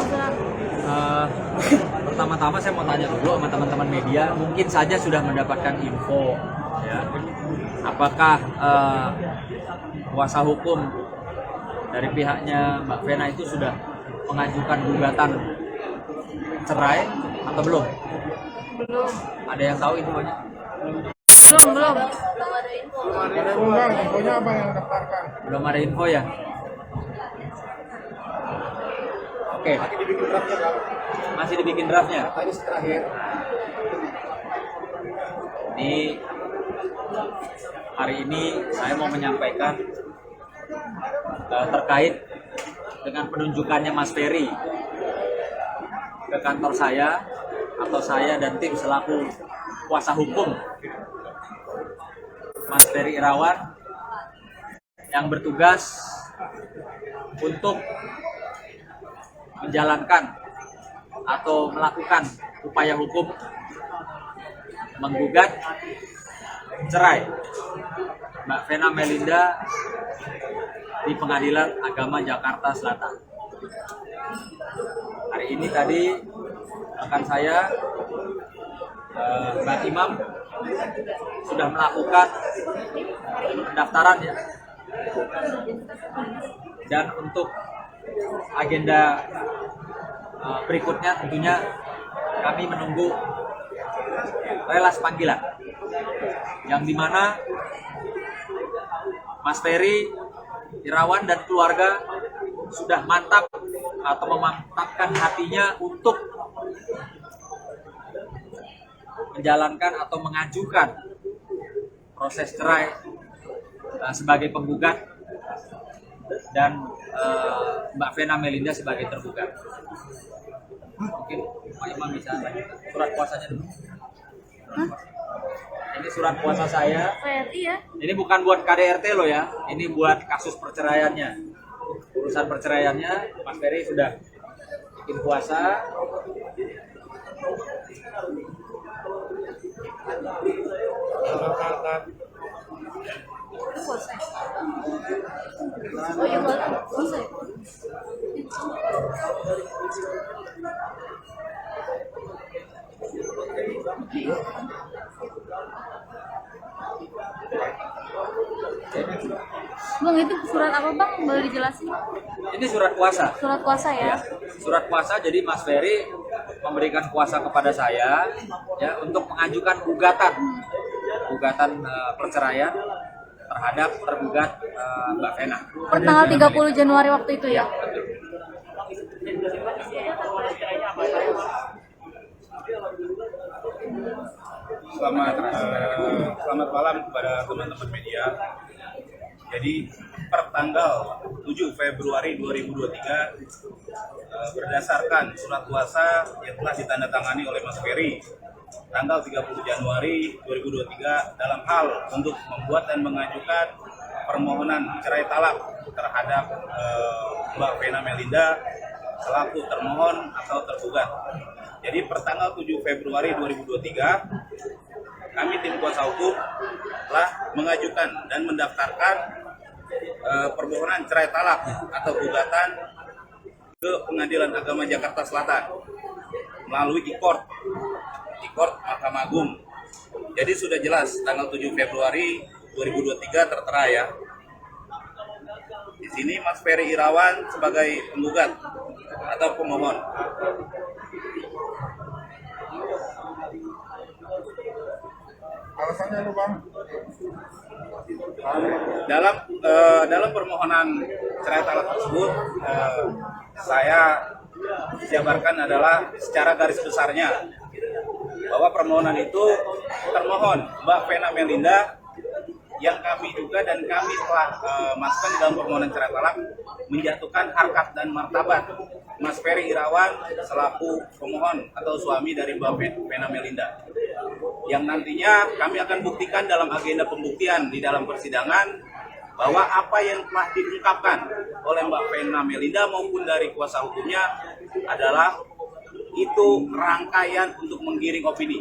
Eh, Pertama-tama saya mau tanya dulu sama teman-teman media, mungkin saja sudah mendapatkan info, ya, apakah kuasa hukum dari pihaknya Mbak Vena itu sudah mengajukan gugatan cerai atau belum? Belum. Ada yang tahu infonya? Belum. Ada undang, infonya apa yang daftarkan? Belum ada info ya? Oke, Lagi dibikin draftnya Bang. masih dibikin draftnya. Tadi terakhir. Ini hari ini saya mau menyampaikan terkait dengan penunjukannya Mas Ferry ke kantor saya, atau saya dan tim selaku kuasa hukum Mas Ferry Irawan yang bertugas untuk menjalankan atau melakukan upaya hukum menggugat cerai Mbak Vena Melinda di Pengadilan Agama Jakarta Selatan. Hari ini tadi rekan saya Mbak Imam sudah melakukan pendaftaran, ya. Dan untuk agenda berikutnya tentunya kami menunggu relas panggilan, yang dimana Mas Ferry Irawan dan keluarga sudah mantap atau memantapkan hatinya untuk menjalankan atau mengajukan proses cerai sebagai penggugat dan Mbak Vena Melinda sebagai tergugat. Mungkin Pak Imam bisa lanjutkan surat kuasanya dulu. Ini surat kuasa saya. Ferry ya. Ini bukan buat KDRT loh ya. Ini buat kasus perceraiannya. Urusan perceraiannya Mas Ferry sudah bikin kuasa. Oh iya, selesai. Bang, itu surat apa Bang? Boleh dijelasin? Ini surat kuasa. Surat kuasa ya? Ya, surat kuasa. Jadi Mas Ferry memberikan kuasa kepada saya, ya, untuk mengajukan gugatan perceraian terhadap tergugat Mbak Vena. Per tanggal 30 Januari waktu itu ya? Selamat malam kepada teman-teman media. Jadi per tanggal 7 Februari 2023 berdasarkan surat kuasa yang telah ditandatangani oleh Mas Ferry tanggal 30 Januari 2023 dalam hal untuk membuat dan mengajukan permohonan cerai talak terhadap Mbak Vena Melinda selaku termohon atau tergugat. Jadi per tanggal 7 Februari 2023 kami tim kuasa hukum telah mengajukan dan mendaftarkan permohonan cerai talak atau gugatan ke Pengadilan Agama Jakarta Selatan melalui di court Mahkamah Agung. Jadi sudah jelas tanggal 7 Februari 2023 tertera ya. Di sini Mas Ferry Irawan sebagai penggugat atau pemohon. Alasannya lu Bang? Dalam permohonan cerai talak tersebut saya jabarkan adalah secara garis besarnya bahwa permohonan itu termohon Mbak Vena Melinda yang kami duga dan kami telah masukkan di dalam permohonan cerai talak menjatuhkan harkat dan martabat Mas Ferry Irawan selaku pemohon atau suami dari Mbak Vena Melinda, yang nantinya kami akan buktikan dalam agenda pembuktian di dalam persidangan bahwa apa yang telah diungkapkan oleh Mbak Vena Melinda maupun dari kuasa hukumnya adalah itu rangkaian untuk menggiring opini.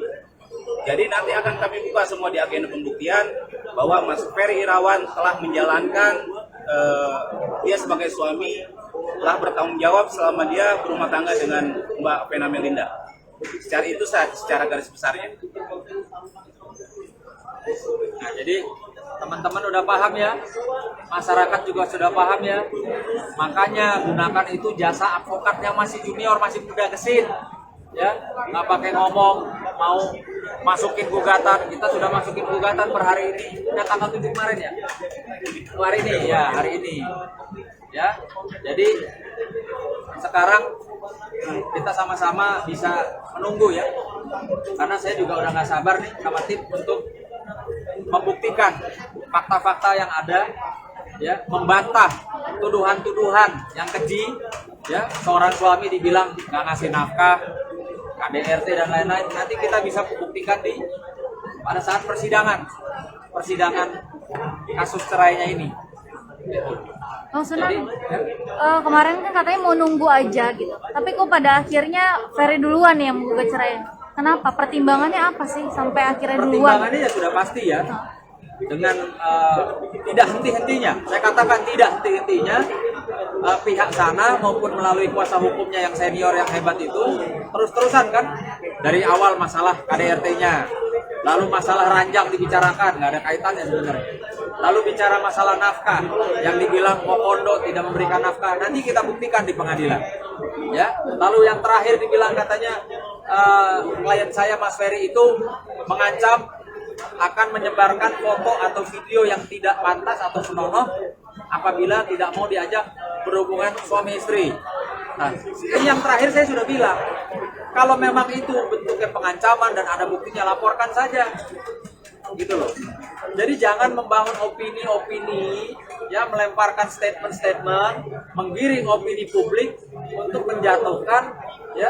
Jadi nanti akan kami buka semua di agenda pembuktian bahwa Mas Ferry Irawan telah menjalankan dia sebagai suami telah bertanggung jawab selama dia berumah tangga dengan Mbak Vena Melinda. Secara itu secara garis besarnya. Nah, jadi teman-teman udah paham ya, masyarakat juga sudah paham ya. Makanya gunakan itu jasa advokat yang masih junior, masih muda gesit. Ya, nggak pakai ngomong mau masukin gugatan. Kita sudah masukin gugatan per hari ini. Udah tanggal 7 kemarin ya. Hari ini ya, hari ini. Ya, jadi sekarang kita sama-sama bisa menunggu ya. Karena saya juga udah nggak sabar nih sama tim untuk membuktikan fakta-fakta yang ada, ya, membantah tuduhan-tuduhan yang keji, ya, seorang suami dibilang nggak ngasih nafkah, KDRT dan lain-lain. Nanti kita bisa buktikan pada saat persidangan kasus cerainya ini. Bang Sunan, kemarin kan katanya mau nunggu aja gitu. Tapi kok pada akhirnya Ferry duluan yang menggugat cerai. Kenapa? Pertimbangannya apa sih sampai akhirnya duluan? Pertimbangannya ya sudah pasti ya. Dengan tidak henti-hentinya, saya katakan tidak henti-hentinya, pihak sana maupun melalui kuasa hukumnya yang senior yang hebat itu terus-terusan kan, dari awal masalah KDRT-nya, lalu masalah ranjang dibicarakan, nggak ada kaitannya sebenarnya. Lalu bicara masalah nafkah, yang dibilang Mokondo tidak memberikan nafkah, nanti kita buktikan di pengadilan. Ya, lalu yang terakhir dibilang katanya klien saya Mas Ferry itu mengancam akan menyebarkan foto atau video yang tidak pantas atau senonoh apabila tidak mau diajak berhubungan suami istri. Nah, ini yang terakhir saya sudah bilang, kalau memang itu bentuknya pengancaman dan ada buktinya, laporkan saja, gitu loh. Jadi jangan membangun opini-opini, ya, melemparkan statement-statement, menggiring opini publik untuk menjatuhkan, ya,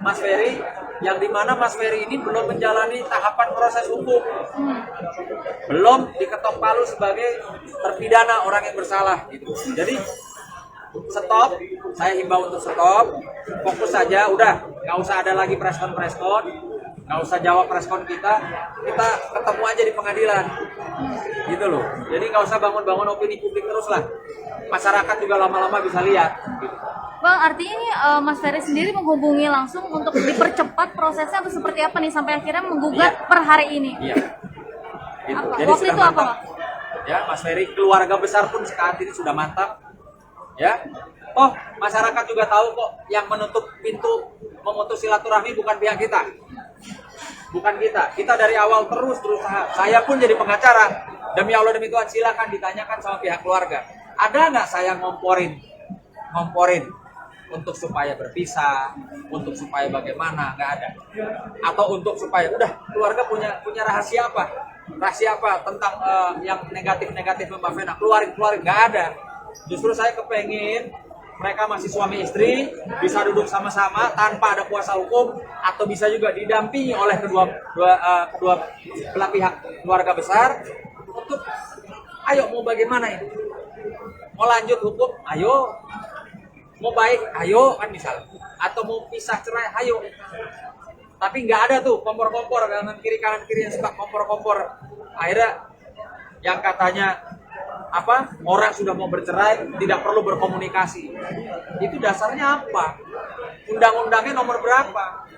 Mas Ferry, yang dimana Mas Ferry ini belum menjalani tahapan proses hukum, belum diketok palu sebagai terpidana, orang yang bersalah, gitu. Jadi stop, saya himbau untuk stop, fokus saja, udah, nggak usah ada lagi preskon, nggak usah jawab preskon kita ketemu aja di pengadilan, gitu loh. Jadi nggak usah bangun opini publik terus lah, masyarakat juga lama-lama bisa lihat, gitu. Bang, artinya ini Mas Ferry sendiri menghubungi langsung untuk dipercepat prosesnya atau seperti apa nih sampai akhirnya menggugat per hari ini? Iya. Gitu. Apa? Jadi Waktu sudah itu mantap. apa, Bang? Ya, Mas Ferry, keluarga besar pun saat ini sudah mantap. Ya. Oh, masyarakat juga tahu kok yang menutup pintu memutus silaturahmi bukan pihak kita. Bukan kita. Kita dari awal terus berusaha. Saya pun jadi pengacara. Demi Allah demi Tuhan, silakan ditanyakan sama pihak keluarga. Ada nggak saya ngomporin untuk supaya berpisah, untuk supaya bagaimana? Nggak ada. Atau untuk supaya udah keluarga punya rahasia apa tentang yang negatif Mbak Vena, keluarin, nggak ada. Justru saya kepengen mereka masih suami istri bisa duduk sama-sama tanpa ada kuasa hukum, atau bisa juga didampingi oleh kedua belah pihak keluarga besar untuk ayo mau bagaimana ini, mau lanjut hukum, ayo, mau baik, ayo, kan misal, atau mau pisah cerai, ayo. Tapi nggak ada tuh kompor-kompor kanan kiri yang suka kompor-kompor. Akhirnya yang katanya orang sudah mau bercerai tidak perlu berkomunikasi. Itu dasarnya apa? Undang-undangnya nomor berapa?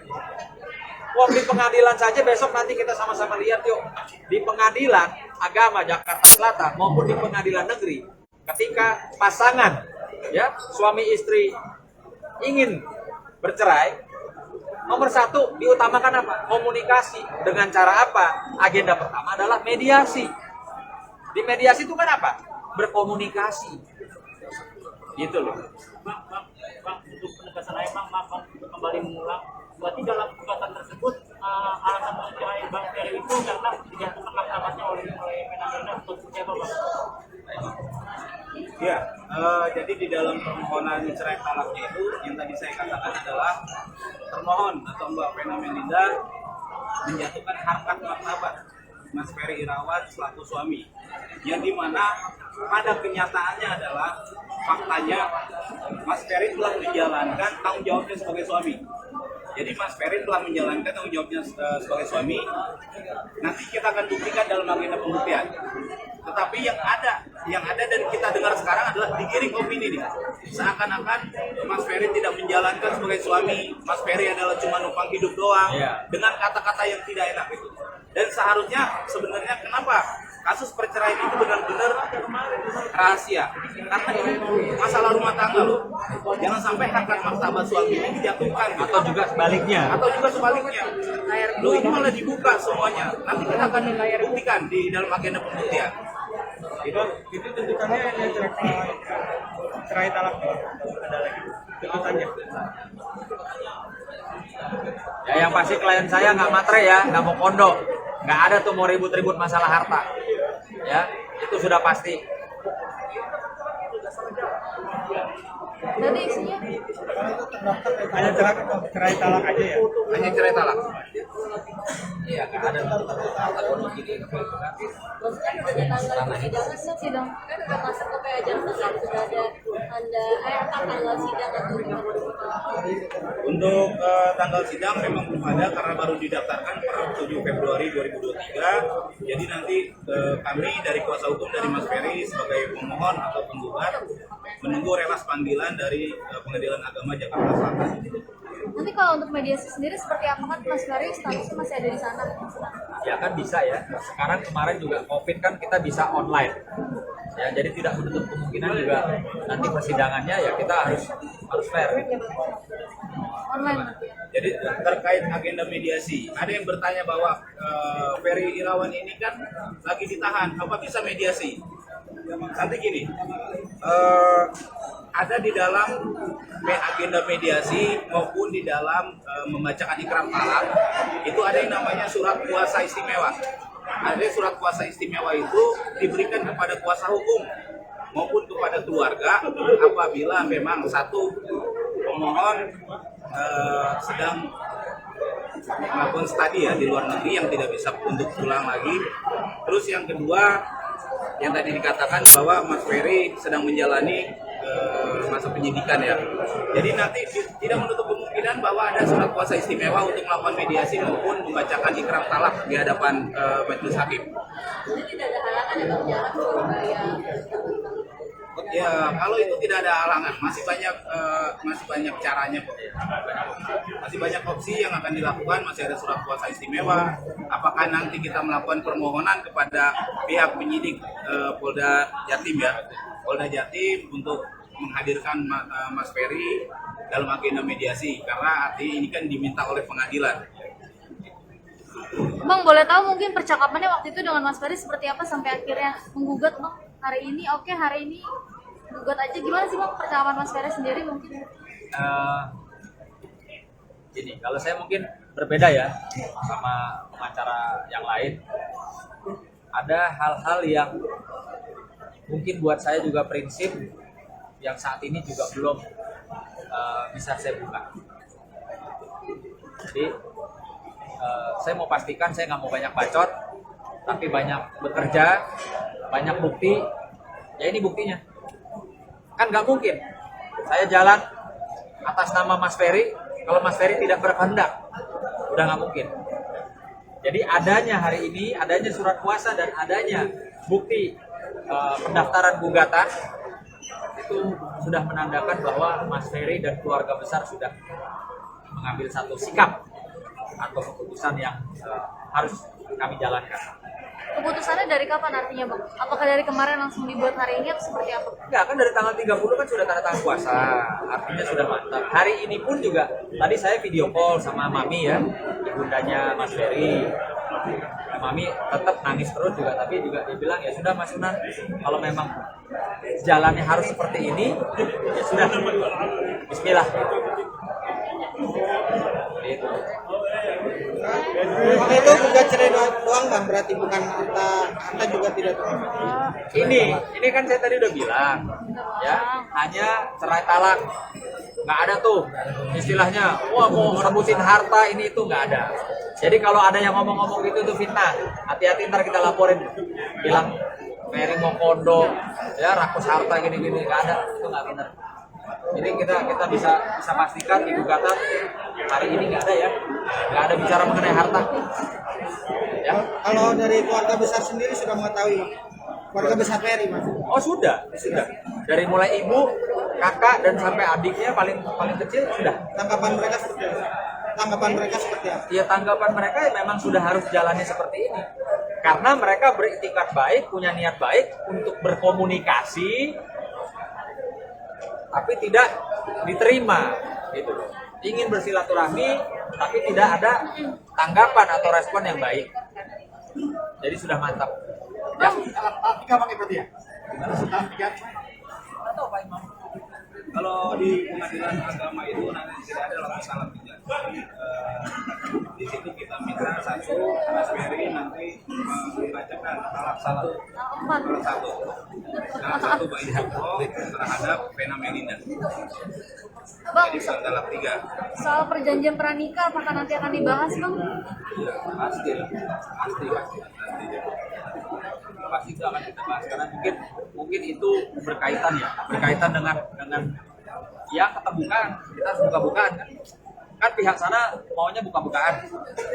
Wong di pengadilan saja besok nanti kita sama-sama lihat yuk. Di pengadilan agama Jakarta Selatan maupun di pengadilan negeri, ketika pasangan, ya, suami istri ingin bercerai, nomor satu diutamakan apa? Komunikasi. Dengan cara apa? Agenda pertama adalah mediasi. Di mediasi itu kan apa? Berkomunikasi. Gitu loh. Bang, untuk penegasan lain, Bang, kembali mengulang. Berarti dalam gugatan tersebut, alasan mencerai Bang Ferry itu karena dijatuhkan mahkamahnya oleh Vena Melinda untuk siapa, Bang? Ya, jadi di dalam permohonan cerai talaknya itu yang tadi saya katakan adalah termohon atau Mbak Vena Melinda menjatuhkan harkat martabat Mas Ferry Irawan selaku suami, yang dimana pada kenyataannya adalah faktanya Mas Ferry telah menjalankan tanggung jawabnya sebagai suami. Jadi Mas Ferry telah menjalankan tanggung jawabnya sebagai suami. Nanti kita akan buktikan dalam agenda pembuktian. Tetapi yang ada dan kita dengar sekarang adalah digiring opini nih. Seakan-akan Mas Ferry tidak menjalankan sebagai suami, Mas Ferry adalah cuma numpang hidup doang, dengan kata-kata yang tidak enak itu. Dan seharusnya sebenarnya kenapa kasus perceraian itu benar-benar rahasia? Karena ini masalah rumah tangga loh. Jangan sampai harkat martabat suami ini dijatuhkan gitu. Atau juga sebaliknya. Loh ini malah dibuka semuanya. Nanti kita akan buktikan di dalam agenda pembuktian. Itu tuntutannya yang cerai talak ada lagi tuntutannya. Ya yang pasti klien saya nggak matre ya, nggak mau kondo, nggak ada tuh mau ribut-ribut masalah harta. Ya itu sudah pasti. Jadi isinya Hanya cerai talak aja ya. Hanya cerai talak. Iya nggak ada harta kondo gini. sidang kan udah masuk ke PA Jaksa, sudah ada tanggal sidang atau gimana? Untuk tanggal sidang memang belum ada karena baru didaftarkan per 7 Februari 2023. Jadi nanti kami dari kuasa hukum dari Mas Ferry sebagai pemohon atau penggugat menunggu relas panggilan dari Pengadilan Agama Jakarta Selatan. Nanti kalau untuk mediasi sendiri seperti apa kan Mas Ferry statusnya masih ada di sana? Ya kan bisa ya. Sekarang kemarin juga COVID kan kita bisa online. Ya jadi tidak menutup kemungkinan juga nanti persidangannya ya kita harus fair. Online. Jadi terkait agenda mediasi, ada yang bertanya bahwa Ferry Irawan ini kan lagi ditahan, apa bisa mediasi? Nanti gini, ada di dalam agenda mediasi maupun di dalam membacakan ikrar talak itu ada yang namanya surat kuasa istimewa. Ada surat kuasa istimewa itu diberikan kepada kuasa hukum maupun kepada keluarga apabila memang satu pemohon sedang melakukan studi ya di luar negeri yang tidak bisa untuk pulang lagi. Terus yang kedua yang tadi dikatakan bahwa Mas Ferry sedang menjalani masa penyidikan ya. Jadi nanti tidak menutup kemungkinan bahwa ada surat kuasa istimewa untuk melakukan mediasi maupun membacakan ikrar talak di hadapan majelis hakim. Jadi tidak ada halangan atau jarak supaya Ya kalau itu tidak ada halangan, masih banyak caranya kok. Masih banyak opsi yang akan dilakukan, masih ada surat kuasa istimewa. Apakah nanti kita melakukan permohonan kepada pihak penyidik Polda Jatim ya, Polda Jatim untuk menghadirkan Mas Ferry dalam agenda mediasi karena artinya ini kan diminta oleh pengadilan. Bang, boleh tahu mungkin percakapannya waktu itu dengan Mas Ferry seperti apa sampai akhirnya menggugat Bang? Hari ini gugat aja, gimana sih Bang percakapan Mas Ferry sendiri mungkin? Gini, kalau saya mungkin berbeda ya sama pengacara yang lain. Ada hal-hal yang mungkin buat saya juga prinsip yang saat ini juga belum bisa saya buka. Jadi saya mau pastikan saya nggak mau banyak bacot, tapi banyak bekerja, banyak bukti. Ya ini buktinya. Kan nggak mungkin saya jalan atas nama Mas Ferry kalau Mas Ferry tidak berkehendak, udah nggak mungkin. Jadi adanya hari ini, adanya surat kuasa dan adanya bukti pendaftaran gugatan itu sudah menandakan bahwa Mas Ferry dan keluarga besar sudah mengambil satu sikap atau keputusan yang harus kami jalankan. Keputusannya dari kapan artinya Bang? Apakah dari kemarin langsung dibuat hari ini atau seperti apa? Enggak, kan dari tanggal 30 kan sudah tanda tangan kuasa, artinya sudah mantap. Hari ini pun juga, tadi saya video call sama Mami ya, ibundanya Mas Ferry. Mami tetap nangis terus juga, tapi juga dia bilang ya sudah Mas Sunan, kalau memang jalannya harus seperti ini, ya sudah, bismillah. Gitu. Maka itu gugat cerai doang kan, berarti bukan harta juga tidak termasuk. Ini kan saya tadi udah bilang ya, hanya cerai talak, nggak ada tuh istilahnya wah mau rebutin harta ini itu nggak ada. Jadi kalau ada yang ngomong-ngomong gitu itu fitnah, hati-hati ntar kita laporin bilang Ferry mau kondo ya rakus harta gini-gini, nggak ada, itu nggak benar. Jadi kita bisa pastikan di gugatan hari ini nggak ada ya, nggak ada bicara mengenai harta. Ya. Kalau dari keluarga besar sendiri sudah mengetahui Bang? Keluarga besar Ferry Mas. Oh sudah. Dari mulai ibu, kakak dan sampai adiknya paling kecil sudah. Tanggapan mereka seperti apa? Ya tanggapan mereka memang sudah harus jalannya seperti ini. Karena mereka beriktikat baik, punya niat baik untuk berkomunikasi, tapi tidak diterima, gitu. Ingin bersilaturahmi, tapi tidak ada tanggapan atau respon yang baik. Jadi sudah mantap. Ya. Tiga pakai berarti ya? Tiga. Atau Pak Imam? Kalau di pengadilan agama itu nanti tidak ada lagi salam tiga. Di situ kita minta satu, Mas Ferry nanti membacakan salam satu bayi Hafroh terhadap Vena Melinda. Bang, Jadi salam tiga. soal perjanjian pranikah apakah nanti akan dibahas, Bang? Ya, pasti itu akan kita bahas karena mungkin itu berkaitan dengan ya keterbukaan. Kita harus buka-bukaan kan pihak sana maunya buka-bukaan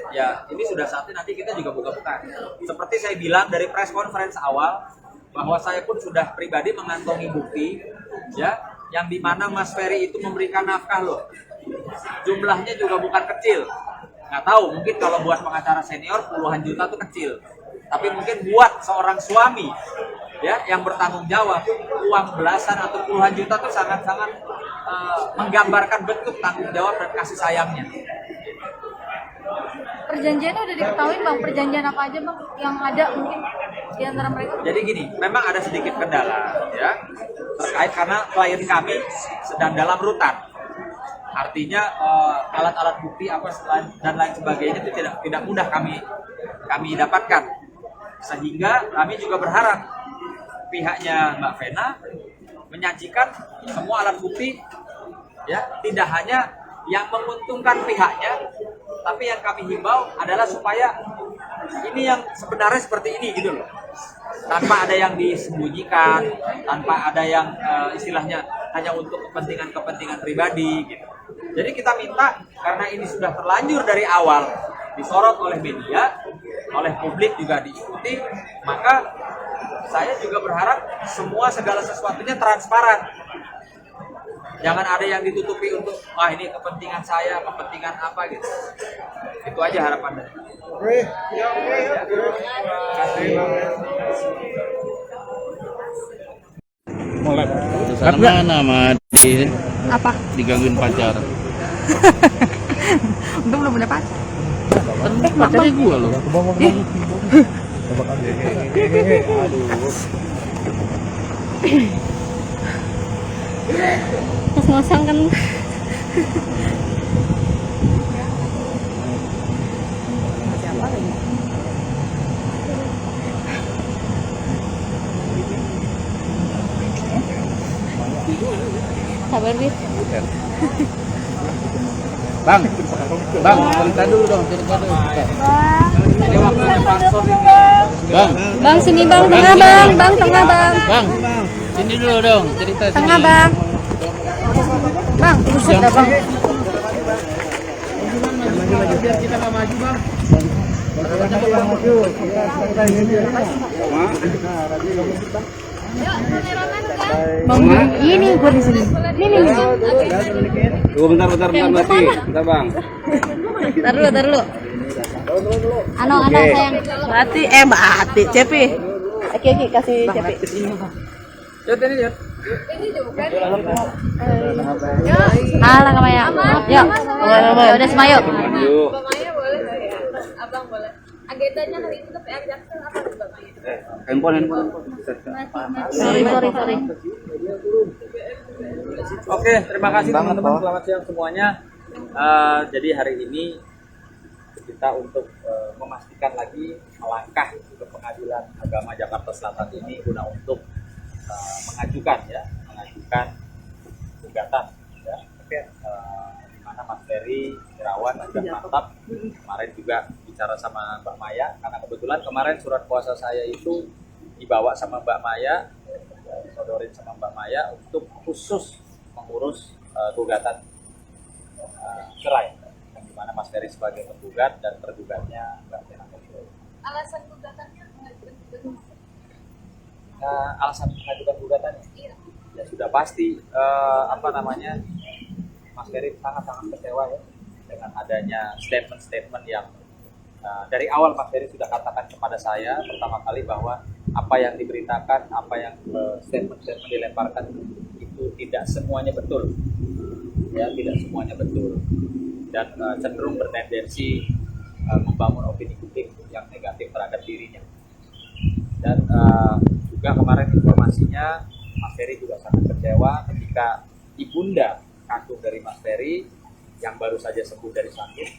ya, ini sudah saatnya nanti kita juga buka-bukaan. Seperti saya bilang dari press conference awal bahwa saya pun sudah pribadi mengantongi bukti ya, yang dimana Mas Ferry itu memberikan nafkah loh, jumlahnya juga bukan kecil. Nggak tahu, mungkin kalau buat pengacara senior puluhan juta itu kecil, tapi mungkin buat seorang suami ya yang bertanggung jawab, uang belasan atau puluhan juta itu sangat-sangat menggambarkan bentuk tanggung jawab dan kasih sayangnya. Perjanjiannya udah diketahui, Bang. Perjanjian apa aja, Bang, yang ada mungkin di antara mereka? Jadi gini, memang ada sedikit kendala ya terkait karena klien kami sedang dalam rutan. Artinya alat-alat bukti apa dan lain sebagainya itu tidak mudah kami dapatkan. Sehingga kami juga berharap pihaknya Mbak Vena menyajikan semua alat bukti ya, tidak hanya yang menguntungkan pihaknya, tapi yang kami himbau adalah supaya ini yang sebenarnya seperti ini gitu loh. Tanpa ada yang disembunyikan, tanpa ada yang istilahnya hanya untuk kepentingan pribadi gitu. Jadi kita minta, karena ini sudah terlanjur dari awal disorot oleh media, oleh publik juga diikuti, maka saya juga berharap segala sesuatunya transparan. Jangan ada yang ditutupi untuk ini kepentingan saya, kepentingan apa gitu. Itu aja harapan dari kami. Oke, ya. Mulai. Sana nama di Apa? digangguin pacar. Untung belum punya pacar. Pacarnya gua loh. Pas ngosong kan. Sabar, Bit. Bang, cerita dulu dong, cerita dulu. Ini waktunya pansor ini. Bang, Bang, sini, Bang. Tengah, Bang. Bang, tengah, Bang. bang, sini dulu dong, cerita sini. Tengah, Bang. Bang, buset dah, Bang. Biar kita nggak maju, bang. Bang, ini gue di sini. Ini. Tunggu bentar mati. Bentar bang. Tar dulu. Ano, sayang. Mbak Cepi. Oke, kasih Cepi. Lihat ini lihat. Alah, Kamaya. Yuk. Ya udah semua yuk. Abang boleh. Agendanya hari itu ke PR Jaksel apa nih Bang? Handphone. Sorry. Oke, terima kasih teman-teman. Selamat siang semuanya. Jadi hari ini kita untuk memastikan lagi langkah ke Pengadilan Agama Jakarta Selatan ini guna untuk mengajukan gugatan ya. Di mana Mas Ferry Irawan sudah mantap kemarin juga bicara sama Mbak Maya, karena kebetulan kemarin surat kuasa saya itu dibawa sama Mbak Maya, sodorin sama Mbak Maya untuk khusus mengurus gugatan cerai, yang dimana Mas Ferry sebagai penggugat dan tergugatnya Mbak Vena. Alasan gugatannya mengajukan alasan mengajukan gugatannya? Ya sudah pasti Mas Ferry sangat-sangat kecewa ya dengan adanya statement-statement yang dari awal Mas Ferry sudah katakan kepada saya pertama kali bahwa apa yang diberitakan, apa yang statement-statement dilemparkan itu tidak semuanya betul, ya tidak semuanya betul dan cenderung bertendensi membangun opini publik yang negatif terhadap dirinya. Dan juga kemarin informasinya Mas Ferry juga sangat kecewa ketika ibunda kandung dari Mas Ferry yang baru saja sembuh dari sakit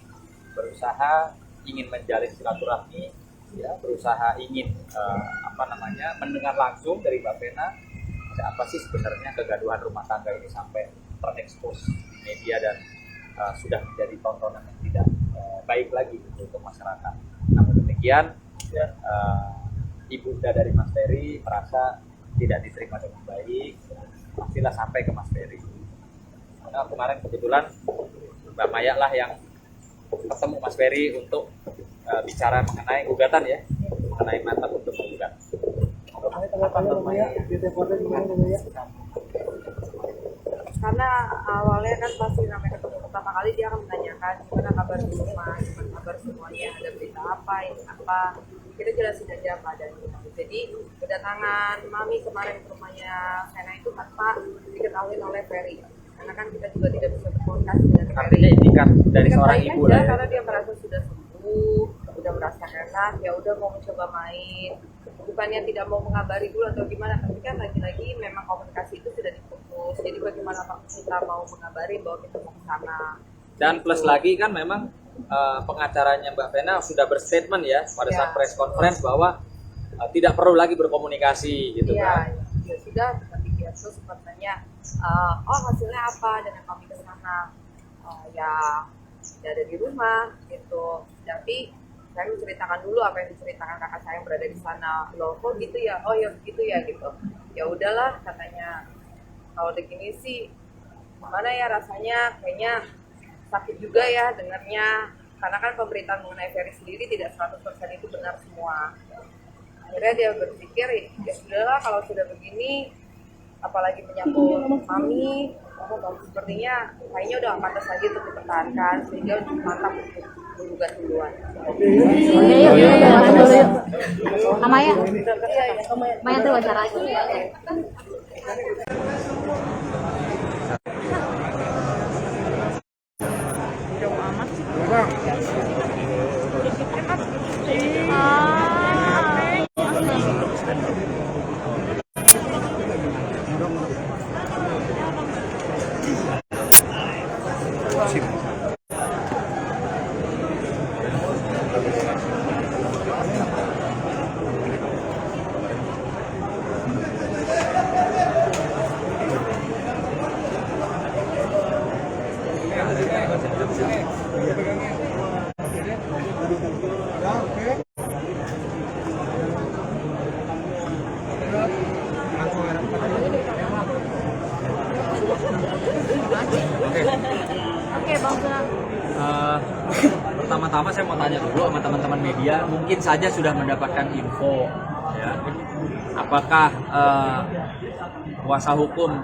berusaha ingin menjalin silaturahmi, ya, berusaha ingin mendengar langsung dari Mbak Vena apa sih sebenarnya kegaduhan rumah tangga ini sampai terekspos di media dan sudah menjadi tontonan yang tidak baik lagi untuk masyarakat. Namun demikian, ibunda dari Mas Ferry merasa tidak diterima dengan baik, pastilah sampai ke Mas Ferry. Karena kemarin kebetulan Mbak Maya lah yang ketemu Mas Ferry untuk bicara mengenai gugatan ya, mengenai mantap untuk menggugat. Karena awalnya kan pasti namanya ketemu pertama kali dia akan menanyakan gimana kabar di rumah, gimana kabar semuanya, ada berita apa, ini apa, kita jelasin aja keadaannya. Jadi kedatangan Mami kemarin ke rumahnya Vena itu tanpa diketahui oleh Ferry. Karena kan kita juga tidak bisa berkomunikasi dengan Ferry. Artinya indikat dari seorang ibu lah ya. Karena dia merasa sudah sembuh, udah merasa enak, ya udah mau mencoba main. Bukannya tidak mau mengabari dulu atau gimana, tapi kan lagi-lagi memang komunikasi itu sudah diputus. Jadi bagaimana kita mau mengabari bahwa kita mau ke sana. Dan plus lagi kan memang pengacaranya Mbak Vena sudah berstatement ya pada saat press conference bahwa tidak perlu lagi berkomunikasi gitu kan. Ya sudah, tapi dia terus sepertinya hasilnya apa dengan kami ke sana. Ya ada di rumah gitu. Tapi saya menceritakan dulu apa yang diceritakan kakak saya yang berada di sana. Loh kok gitu ya? Oh ya begitu ya gitu. Ya udahlah katanya, kalau begini sih gimana ya rasanya, kayaknya sakit juga ya dengarnya, karena kan pemberitaan mengenai Ferry sendiri tidak 100% itu benar semua. Akhirnya dia berpikir ya sudahlah kalau sudah begini, apalagi menyangkut Mami, sepertinya kayaknya udah pantas lagi untuk dipertahankan, sehingga mantap untuk menggugat duluan. Amaya. Maya tuh wawancara aja. Oke, Bang Sunang. Pertama-tama saya mau tanya dulu sama teman-teman media, mungkin saja sudah mendapatkan info, ya, apakah kuasa hukum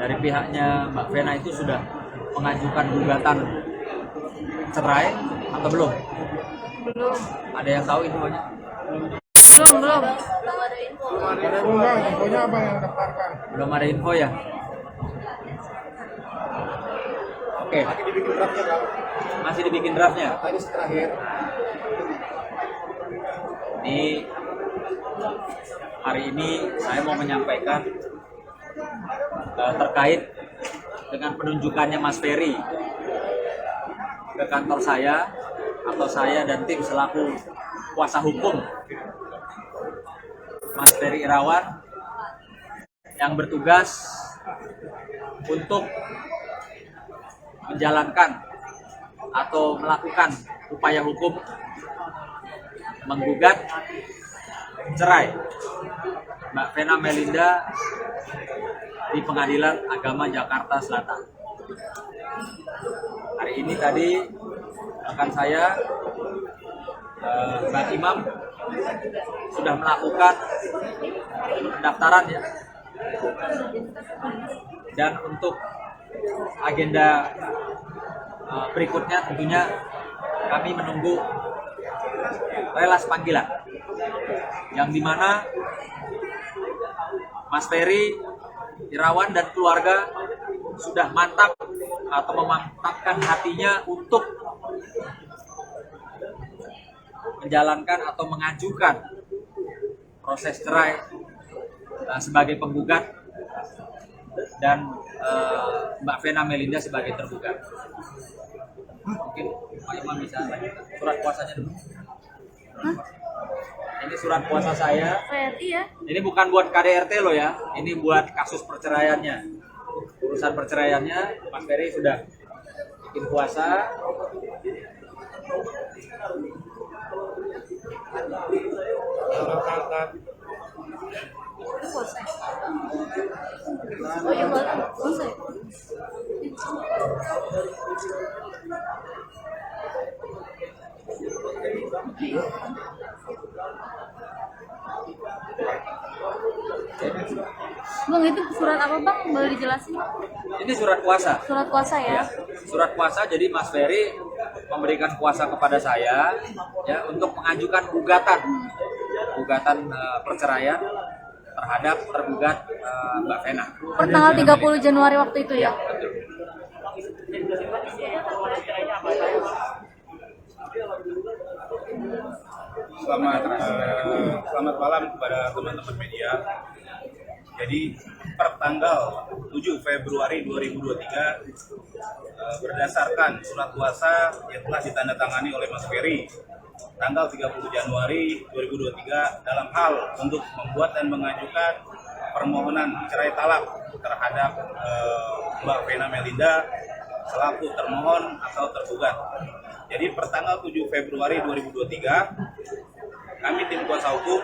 dari pihaknya Mbak Vena itu sudah mengajukan gugatan cerai atau belum? Belum. Ada yang tahu infonya? Belum. Ada bang, infonya apa yang daftarkan? Belum ada info ya? Oke. Masih dibikin draftnya. Ini hari ini saya mau menyampaikan terkait dengan penunjukannya Mas Ferry ke kantor saya, atau saya dan tim selaku kuasa hukum Mas Ferry Irawan yang bertugas untuk menjalankan atau melakukan upaya hukum menggugat cerai Mbak Vena Melinda di Pengadilan Agama Jakarta Selatan. Hari ini tadi rekan saya Mbak Imam sudah melakukan pendaftaran ya. Dan untuk agenda berikutnya tentunya kami menunggu relas panggilan yang dimana Mas Ferry Irawan dan keluarga sudah mantap atau memantapkan hatinya untuk menjalankan atau mengajukan proses cerai sebagai penggugat dan Mbak Vena Melinda sebagai tergugat. Mungkin Pak Imam bisa lanjutkan surat kuasanya dulu. Ini surat kuasa saya. Ferry ya. Ini bukan buat KDRT loh ya. Ini buat kasus perceraiannya. Urusan perceraiannya Mas Ferry sudah bikin kuasa. Oh iya, boleh. Bang, itu surat apa bang? Boleh dijelasin? Ini surat kuasa. Surat kuasa ya? Surat kuasa, jadi Mas Ferry memberikan kuasa kepada saya ya untuk mengajukan gugatan perceraian terhadap tergugat Mbak Vena. Per tanggal 30 Januari waktu itu ya? Betul. Selamat malam kepada teman-teman media. Jadi per tanggal 7 Februari 2023 berdasarkan surat kuasa yang telah ditandatangani oleh Mas Ferry tanggal 30 Januari 2023 dalam hal untuk membuat dan mengajukan permohonan cerai talak terhadap Mbak Vena Melinda selaku termohon atau tergugat. Jadi per tanggal 7 Februari 2023 kami tim kuasa hukum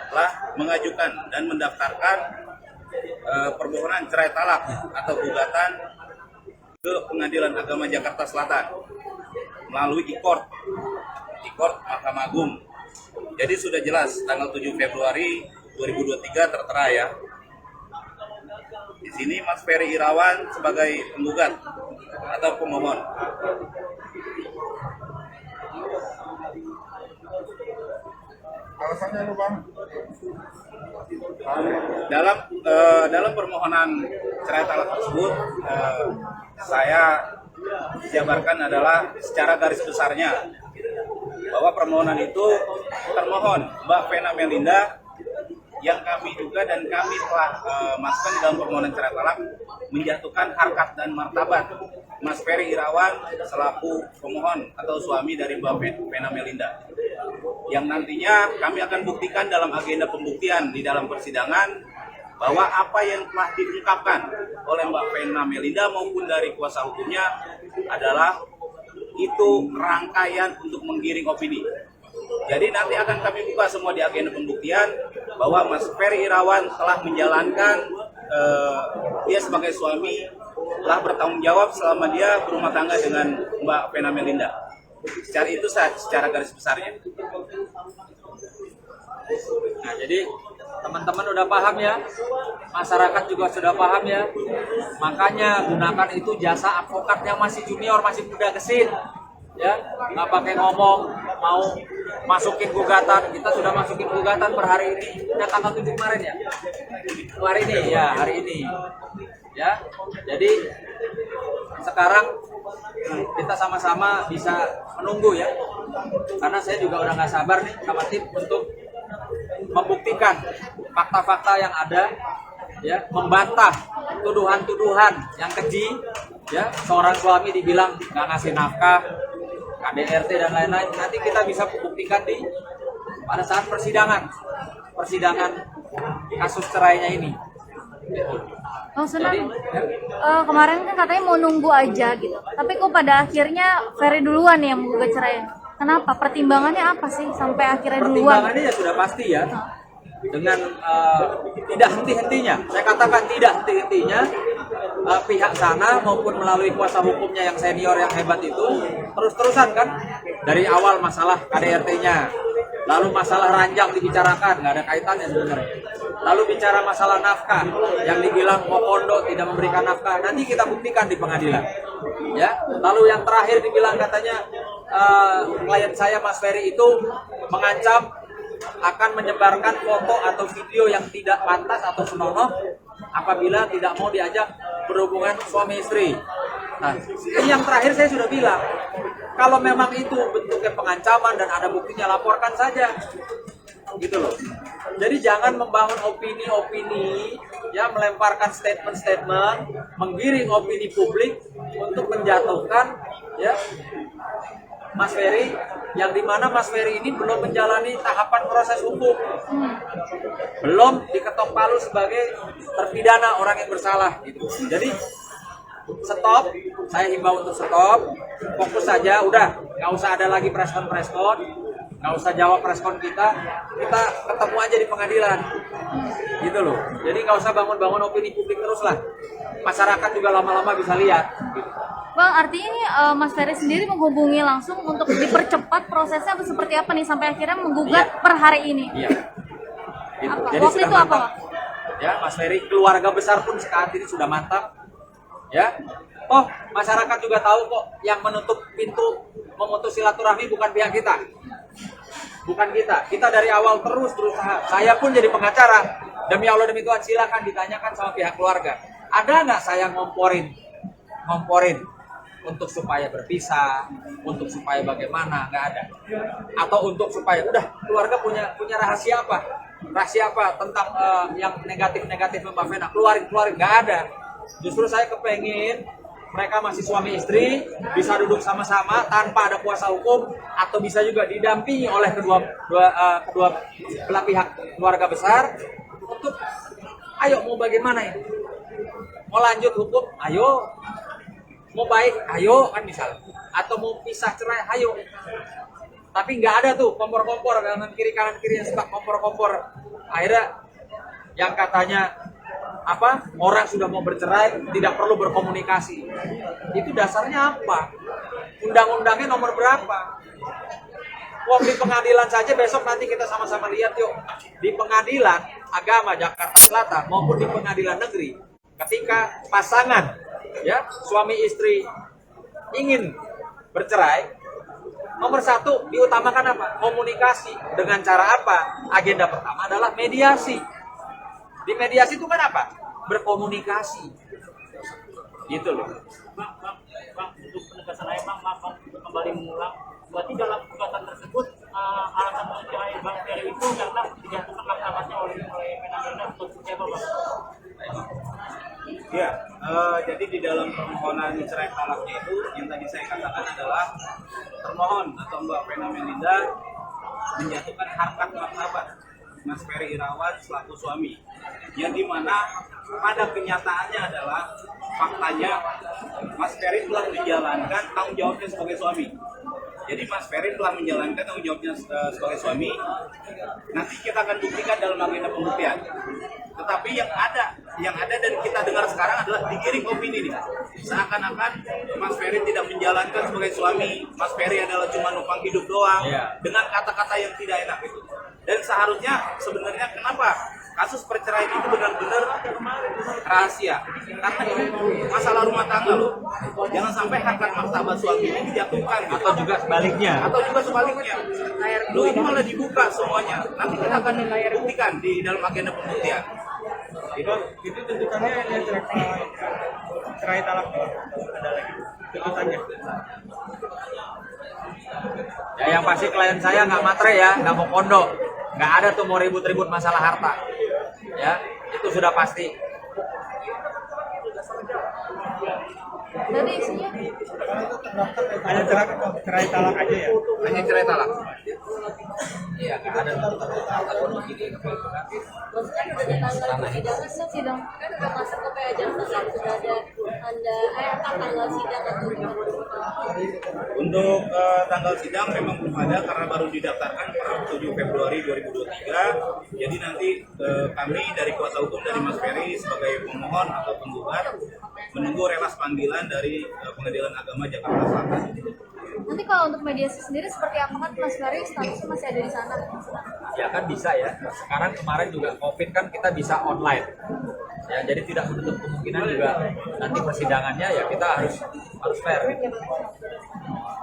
telah mengajukan dan mendaftarkan permohonan cerai talak atau gugatan ke Pengadilan Agama Jakarta Selatan melalui e-court Mahkamah Agung. Jadi sudah jelas tanggal 7 Februari 2023 tertera ya. Di sini Mas Ferry Irawan sebagai penggugat atau pemohon. Alasannya itu bang? Dalam permohonan cerai talak tersebut saya jabarkan adalah secara garis besarnya bahwa permohonan itu termohon Mbak Vena Melinda yang kami duga dan kami telah masukkan di dalam permohonan cerai talak menjatuhkan harkat dan martabat Mas Ferry Irawan selaku pemohon atau suami dari Mbak Vena Melinda, yang nantinya kami akan buktikan dalam agenda pembuktian di dalam persidangan bahwa apa yang telah diungkapkan oleh Mbak Vena Melinda maupun dari kuasa hukumnya adalah itu rangkaian untuk menggiring opini. Jadi nanti akan kami buka semua di agenda pembuktian bahwa Mas Ferry Irawan telah menjalankan dia sebagai suami telah bertanggung jawab selama dia berumah tangga dengan Mbak Vena Melinda. Secara garis besarnya. Nah, jadi teman-teman udah paham ya, masyarakat juga sudah paham ya. Makanya gunakan itu jasa advokat yang masih junior, masih muda gesit. Ya, nggak pakai ngomong mau masukin gugatan. Kita sudah masukin gugatan per hari ini. Udah tanggal 7 kemarin ya. Hari ini ya, hari ini. Ya. Jadi sekarang kita sama-sama bisa menunggu ya, karena saya juga udah nggak sabar nih sama tim untuk membuktikan fakta-fakta yang ada, ya, membantah tuduhan-tuduhan yang keji, ya, seorang suami dibilang nggak ngasih nafkah, KDRT dan lain-lain. Nanti kita bisa buktikan pada saat persidangan kasus cerainya ini. Oh senang. Kemarin kan katanya mau nunggu aja gitu. Tapi kok pada akhirnya Ferry duluan yang menggugat cerai. Kenapa? Pertimbangannya apa sih sampai akhirnya duluan? Pertimbangannya ya sudah pasti ya. Dengan tidak henti-hentinya. Saya katakan tidak henti-hentinya pihak sana maupun melalui kuasa hukumnya yang senior yang hebat itu terus-terusan kan, dari awal masalah KDRT-nya, lalu masalah ranjang dibicarakan, nggak ada kaitannya sebenarnya. Lalu bicara masalah nafkah, yang dibilang Mokondo tidak memberikan nafkah, nanti kita buktikan di pengadilan. Ya, lalu yang terakhir dibilang katanya klien saya Mas Ferry itu mengancam akan menyebarkan foto atau video yang tidak pantas atau senonoh apabila tidak mau diajak berhubungan suami istri. Nah, ini yang terakhir saya sudah bilang, kalau memang itu bentuknya pengancaman dan ada buktinya, laporkan saja, gitu loh. Jadi jangan membangun opini-opini, ya, melemparkan statement-statement, menggiring opini publik untuk menjatuhkan, ya, Mas Ferry, yang dimana Mas Ferry ini belum menjalani tahapan proses hukum, belum diketok palu sebagai terpidana, orang yang bersalah, gitu. Jadi stop, saya himbau untuk stop, fokus saja, udah, nggak usah ada lagi preskon, nggak usah jawab preskon kita ketemu aja di pengadilan, gitu loh. Jadi nggak usah bangun opini publik terus lah, masyarakat juga lama-lama bisa lihat, gitu. Bang, artinya ini Mas Ferry sendiri menghubungi langsung untuk dipercepat prosesnya atau seperti apa nih sampai akhirnya menggugat per hari ini? Iya. Gitu. Apa? Jadi Waktu sudah itu apa, mantap. Pak? Ya, Mas Ferry, keluarga besar pun saat ini sudah mantap. Ya. Oh, masyarakat juga tahu kok yang menutup pintu memutus silaturahmi bukan pihak kita. Bukan kita. Kita dari awal terus berusaha. Saya pun jadi pengacara. Demi Allah demi Tuhan, silakan ditanyakan sama pihak keluarga. Ada nggak saya ngomporin untuk supaya berpisah, untuk supaya bagaimana, nggak ada. Atau untuk supaya udah keluarga punya rahasia apa tentang yang negatif Mbak Vena, keluarin, nggak ada. Justru saya kepengen mereka masih suami istri bisa duduk sama-sama tanpa ada kuasa hukum, atau bisa juga didampingi oleh kedua belah pihak keluarga besar untuk ayo mau bagaimana ini, mau lanjut hukum, ayo. Mau baik, ayo, kan misalnya. Atau mau pisah cerai, ayo. Tapi nggak ada tuh kompor-kompor kanan kiri yang suka kompor-kompor. Akhirnya yang katanya orang sudah mau bercerai tidak perlu berkomunikasi. Itu dasarnya apa? Undang-undangnya nomor berapa? Wong di pengadilan saja besok nanti kita sama-sama lihat yuk. Di pengadilan agama Jakarta Selatan maupun di pengadilan negeri, ketika pasangan, ya, suami istri ingin bercerai, nomor satu diutamakan apa? Komunikasi. Dengan cara apa? Agenda pertama adalah mediasi. Di mediasi itu kan apa? Berkomunikasi, gitu loh. Bang, untuk penegasan lain, Bang, kembali mengulang, berarti dalam gugatan tersebut alasan mencerai Bang Ferry itu karena dijatuhkan mahkamahnya oleh Menagenda untuk siapa, Bang? Ya, jadi di dalam permohonan cerai talaknya itu yang tadi saya katakan adalah termohon atau Mbak Vena Melinda menjatuhkan harkat martabat Mas Ferry Irawan selaku suami, yang dimana pada kenyataannya adalah faktanya Mas Ferry telah menjalankan tanggung jawabnya sebagai suami. Jadi Mas Ferry telah menjalankan tanggung jawabnya sebagai suami. Nanti kita akan buktikan dalam agenda pembuktian. Tetapi yang ada dan kita dengar sekarang adalah digiring opini nih. Seakan-akan Mas Ferry tidak menjalankan sebagai suami. Mas Ferry adalah cuma numpang hidup doang, dengan kata-kata yang tidak enak itu. Dan seharusnya sebenarnya kenapa kasus perceraian itu benar-benar rahasia? Karena ini masalah rumah tangga loh. Jangan sampai harkat martabat suami ini dijatuhkan, Atau juga sebaliknya. Loh, ini malah dibuka semuanya. Nanti kita akan buktikan di dalam agenda pembuktian. Itu tuntutannya yang cerai talak ada lagi tuntutannya. Ya, yang pasti klien saya nggak matre ya, nggak mau kondo, nggak ada tuh mau ribut-ribut masalah harta. Ya, itu sudah pasti. Dari isinya? Hanya cerai talak aja ya. Hanya cerai talak. Iya, nggak ada atau begini. Maksudnya udah ditangani PA Jakarta sih dong, kan udah masuk ke PA Jakarta, sudah ada Anda tanggal sidang atau gimana? Untuk tanggal sidang memang belum ada karena baru didaftarkan per 7 Februari 2023. Jadi nanti kami dari kuasa hukum dari Mas Ferry sebagai pemohon atau penggugat menunggu relas panggilan dari Pengadilan Agama Jakarta Selatan. Nanti kalau untuk mediasi sendiri seperti apa kan Mas Ferry statusnya masih ada di sana? Ya kan bisa ya. Sekarang kemarin juga COVID kan kita bisa online. Ya, jadi tidak menutup kemungkinan juga nanti persidangannya ya kita harus fair.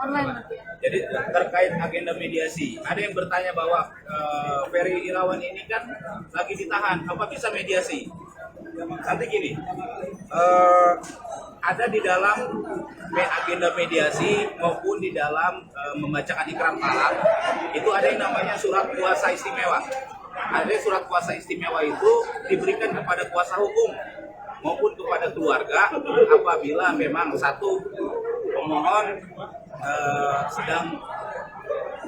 Online. Jadi terkait agenda mediasi, ada yang bertanya bahwa Ferry Irawan ini kan lagi ditahan, apa bisa mediasi? Nanti gini, ada di dalam agenda mediasi maupun di dalam membacakan ikrar talak itu ada yang namanya surat kuasa istimewa. Ada surat kuasa istimewa itu diberikan kepada kuasa hukum maupun kepada keluarga apabila memang satu pemohon sedang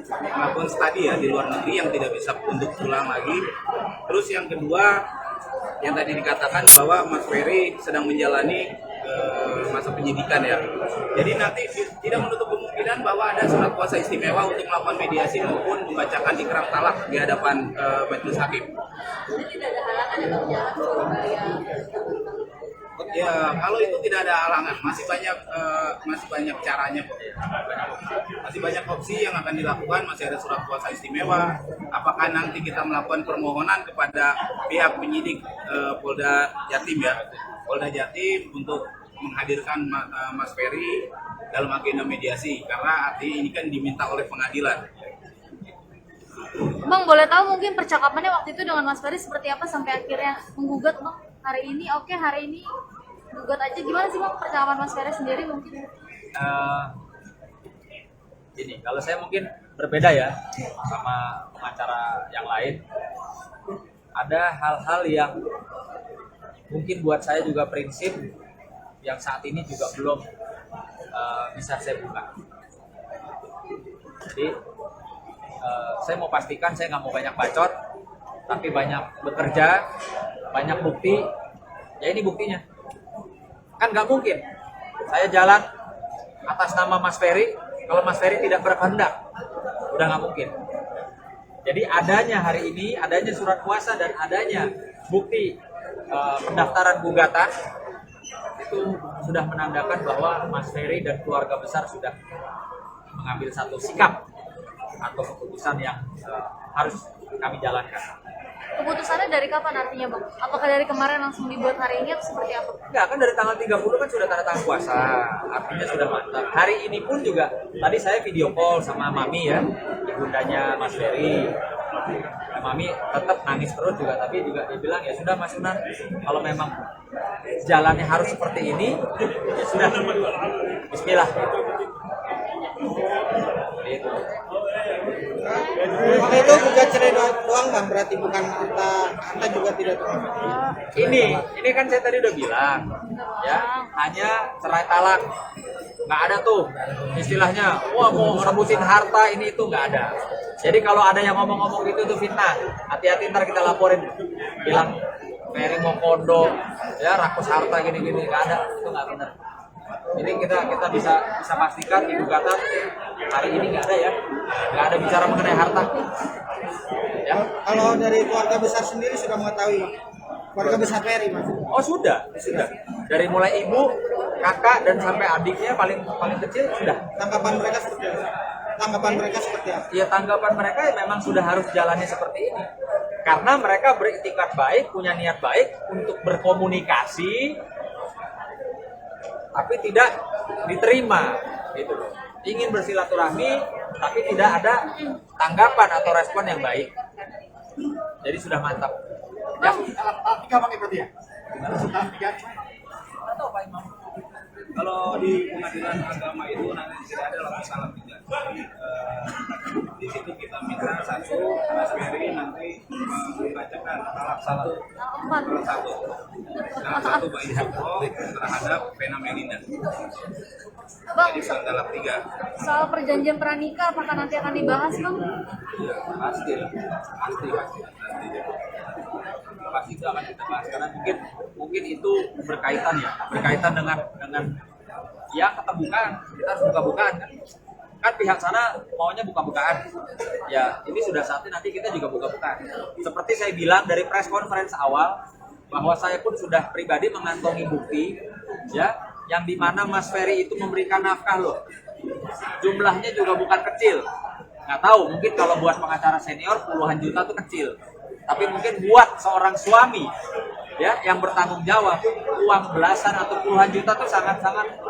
melakukan studi ya di luar negeri yang tidak bisa untuk pulang lagi. Terus yang kedua yang tadi dikatakan bahwa Mas Ferry sedang menjalani masa penyidikan ya. Jadi nanti tidak menutup kemungkinan bahwa ada surat kuasa istimewa untuk melakukan mediasi maupun membacakan ikrar talak di hadapan majelis hakim. Jadi tidak ada halangan ya Bang jalan Surabaya. Ya kalau itu tidak ada halangan, masih banyak caranya kok. Masih banyak opsi yang akan dilakukan, masih ada surat kuasa istimewa. Apakah nanti kita melakukan permohonan kepada pihak penyidik Polda Jatim ya, Polda Jatim untuk menghadirkan Mas Ferry dalam agenda mediasi karena arti ini kan diminta oleh pengadilan. Bang, boleh tahu mungkin percakapannya waktu itu dengan Mas Ferry seperti apa sampai akhirnya menggugat Bang? Hari ini gugat aja, gimana sih Bang percakapan Mas Ferry sendiri mungkin? Gini, kalau saya mungkin berbeda ya sama pengacara yang lain. Ada hal-hal yang mungkin buat saya juga prinsip yang saat ini juga belum bisa saya buka. Jadi saya mau pastikan saya nggak mau banyak bacot, tapi banyak bekerja, banyak bukti. Ya ini buktinya. Kan nggak mungkin saya jalan atas nama Mas Ferry kalau Mas Ferry tidak berkehendak. Udah nggak mungkin. Jadi adanya hari ini, adanya surat kuasa dan adanya bukti pendaftaran gugatan itu sudah menandakan bahwa Mas Ferry dan keluarga besar sudah mengambil satu sikap atau keputusan yang harus kami jalankan. Keputusannya dari kapan artinya Bang? Apakah dari kemarin langsung dibuat hari ini atau seperti apa? Enggak, kan dari tanggal 30 kan sudah tanda tangan kuasa, artinya sudah mantap. Hari ini pun juga, tadi saya video call sama Mami ya, ibundanya Mas Ferry. Mami tetap nangis terus juga, tapi juga dia bilang ya sudah Mas Sunan, kalau memang jalannya harus seperti ini, ya sudah, bismillah. Gitu. Waktu itu gugat cerai doang Bang, berarti bukan Anta juga tidak terima. Ini kan saya tadi udah bilang, ya hanya cerai talak, nggak ada tuh istilahnya, wah mau rebutin harta ini itu nggak ada. Jadi kalau ada yang ngomong-ngomong gitu itu fitnah, hati-hati ntar kita laporin, bilang Ferry mau kondo, ya rakus harta gini-gini, nggak ada, itu nggak benar. Ini kita bisa pastikan di gugatan hari ini nggak ada ya, nggak ada bicara mengenai harta. Ya. Kalau dari keluarga besar sendiri sudah mengetahui keluarga besar Ferry Mas? Oh sudah. Dari mulai ibu, kakak dan sampai adiknya paling kecil sudah. Tanggapan mereka seperti apa? Ya tanggapan mereka ya memang sudah harus jalannya seperti ini. Karena mereka beriktikat baik, punya niat baik untuk berkomunikasi, tapi tidak diterima gitu loh. Ingin bersilaturahmi tapi tidak ada tanggapan atau respon yang baik. Jadi sudah mantap. Ya. Tiga pakai berarti ya? Kalau di pengadilan agama itu nanti tidak ada lagi salah tiga. Di situ kita minta satu Mas Ferry nanti membacakan talak satu Mbak Isoko terhadap Vena Melinda. Bang, Jadi bukan talak tiga. soal perjanjian pranikah apakah nanti akan dibahas Bang? Ya, pasti. pasti itu akan kita bahas karena mungkin itu berkaitan dengan ya keterbukaan. Kita harus buka-bukaan kan pihak sana maunya buka-bukaan ya, ini sudah saatnya nanti kita juga buka-bukaan. Seperti saya bilang dari press conference awal bahwa saya pun sudah pribadi mengantongi bukti ya, yang dimana Mas Ferry itu memberikan nafkah loh, jumlahnya juga bukan kecil. Nggak tahu, mungkin kalau buat pengacara senior puluhan juta itu kecil, tapi mungkin buat seorang suami ya yang bertanggung jawab, uang belasan atau puluhan juta itu sangat-sangat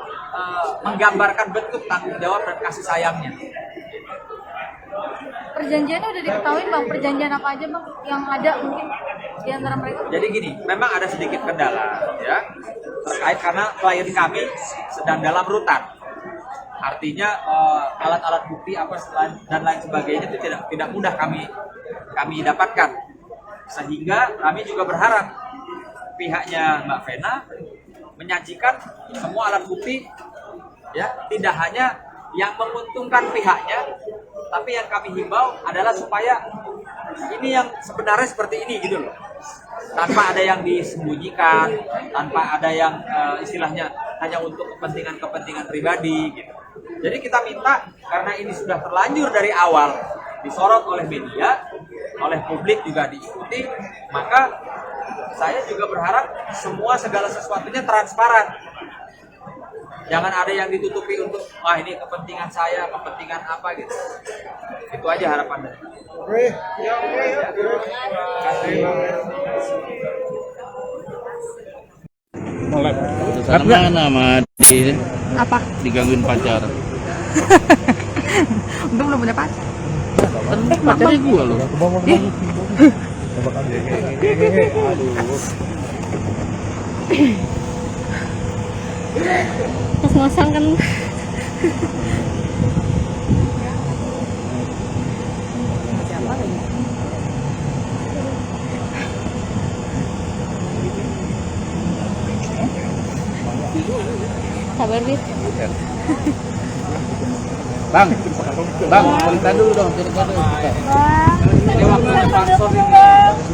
menggambarkan bentuk tanggung jawab dan kasih sayangnya. Perjanjiannya udah diketahui Bang, perjanjian apa aja Bang yang ada mungkin di antara mereka? Jadi gini, memang ada sedikit kendala ya terkait karena klien kami sedang dalam rutan. Artinya alat-alat bukti apa dan lain sebagainya itu tidak mudah kami dapatkan. Sehingga kami juga berharap pihaknya Mbak Vena menyajikan semua alat bukti ya, tidak hanya yang menguntungkan pihaknya, tapi yang kami himbau adalah supaya ini yang sebenarnya seperti ini gitu loh, tanpa ada yang disembunyikan, tanpa ada yang istilahnya hanya untuk kepentingan pribadi gitu. Jadi kita minta karena ini sudah terlanjur dari awal disorot oleh media, oleh publik juga diikuti, maka saya juga berharap segala sesuatunya transparan. Jangan ada yang ditutupi untuk ini kepentingan saya, kepentingan apa gitu. Itu aja harapannya. Oke, ya. Sana mana sama di Apa? digangguin pacar? Untung belum punya pacar. Pacarnya gua loh. Ngos-ngosan kan. Sabar, Bit. Bang, cerita dulu dong, cerita dulu.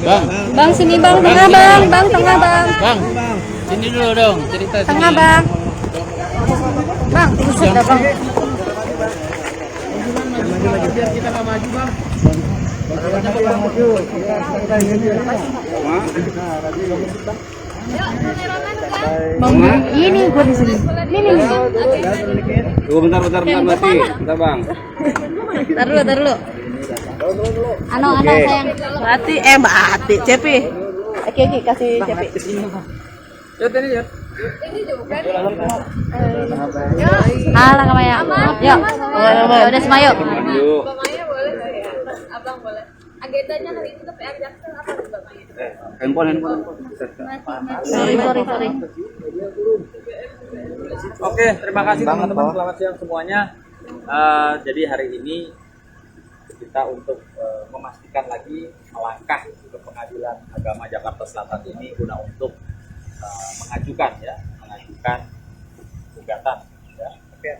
Bang, Bang sini Bang, tengah Bang, tengah Bang. Bang, sini dulu dong, cerita sini. Tengah Bang. Bang, buset dah Bang. Biar kita nggak maju, Bang. Bang, ini gua di sini. Ini. Tunggu bentar mati. Bentar Bang. Tar dulu. Ano sayang. Mbak Ati, Cepi. Oke, kasih Cepi. Alah Kamaya. Yuk. Ya udah Semayo. Yuk. Abang boleh. Agendanya hari itu tapi Jaksel apa nih Bang? Handphone. Sorry. Oke, terima kasih teman-teman. Selamat siang semuanya. Jadi hari ini kita untuk memastikan lagi melangkah ke Pengadilan Agama Jakarta Selatan ini guna untuk mengajukan gugatan ya. Oke,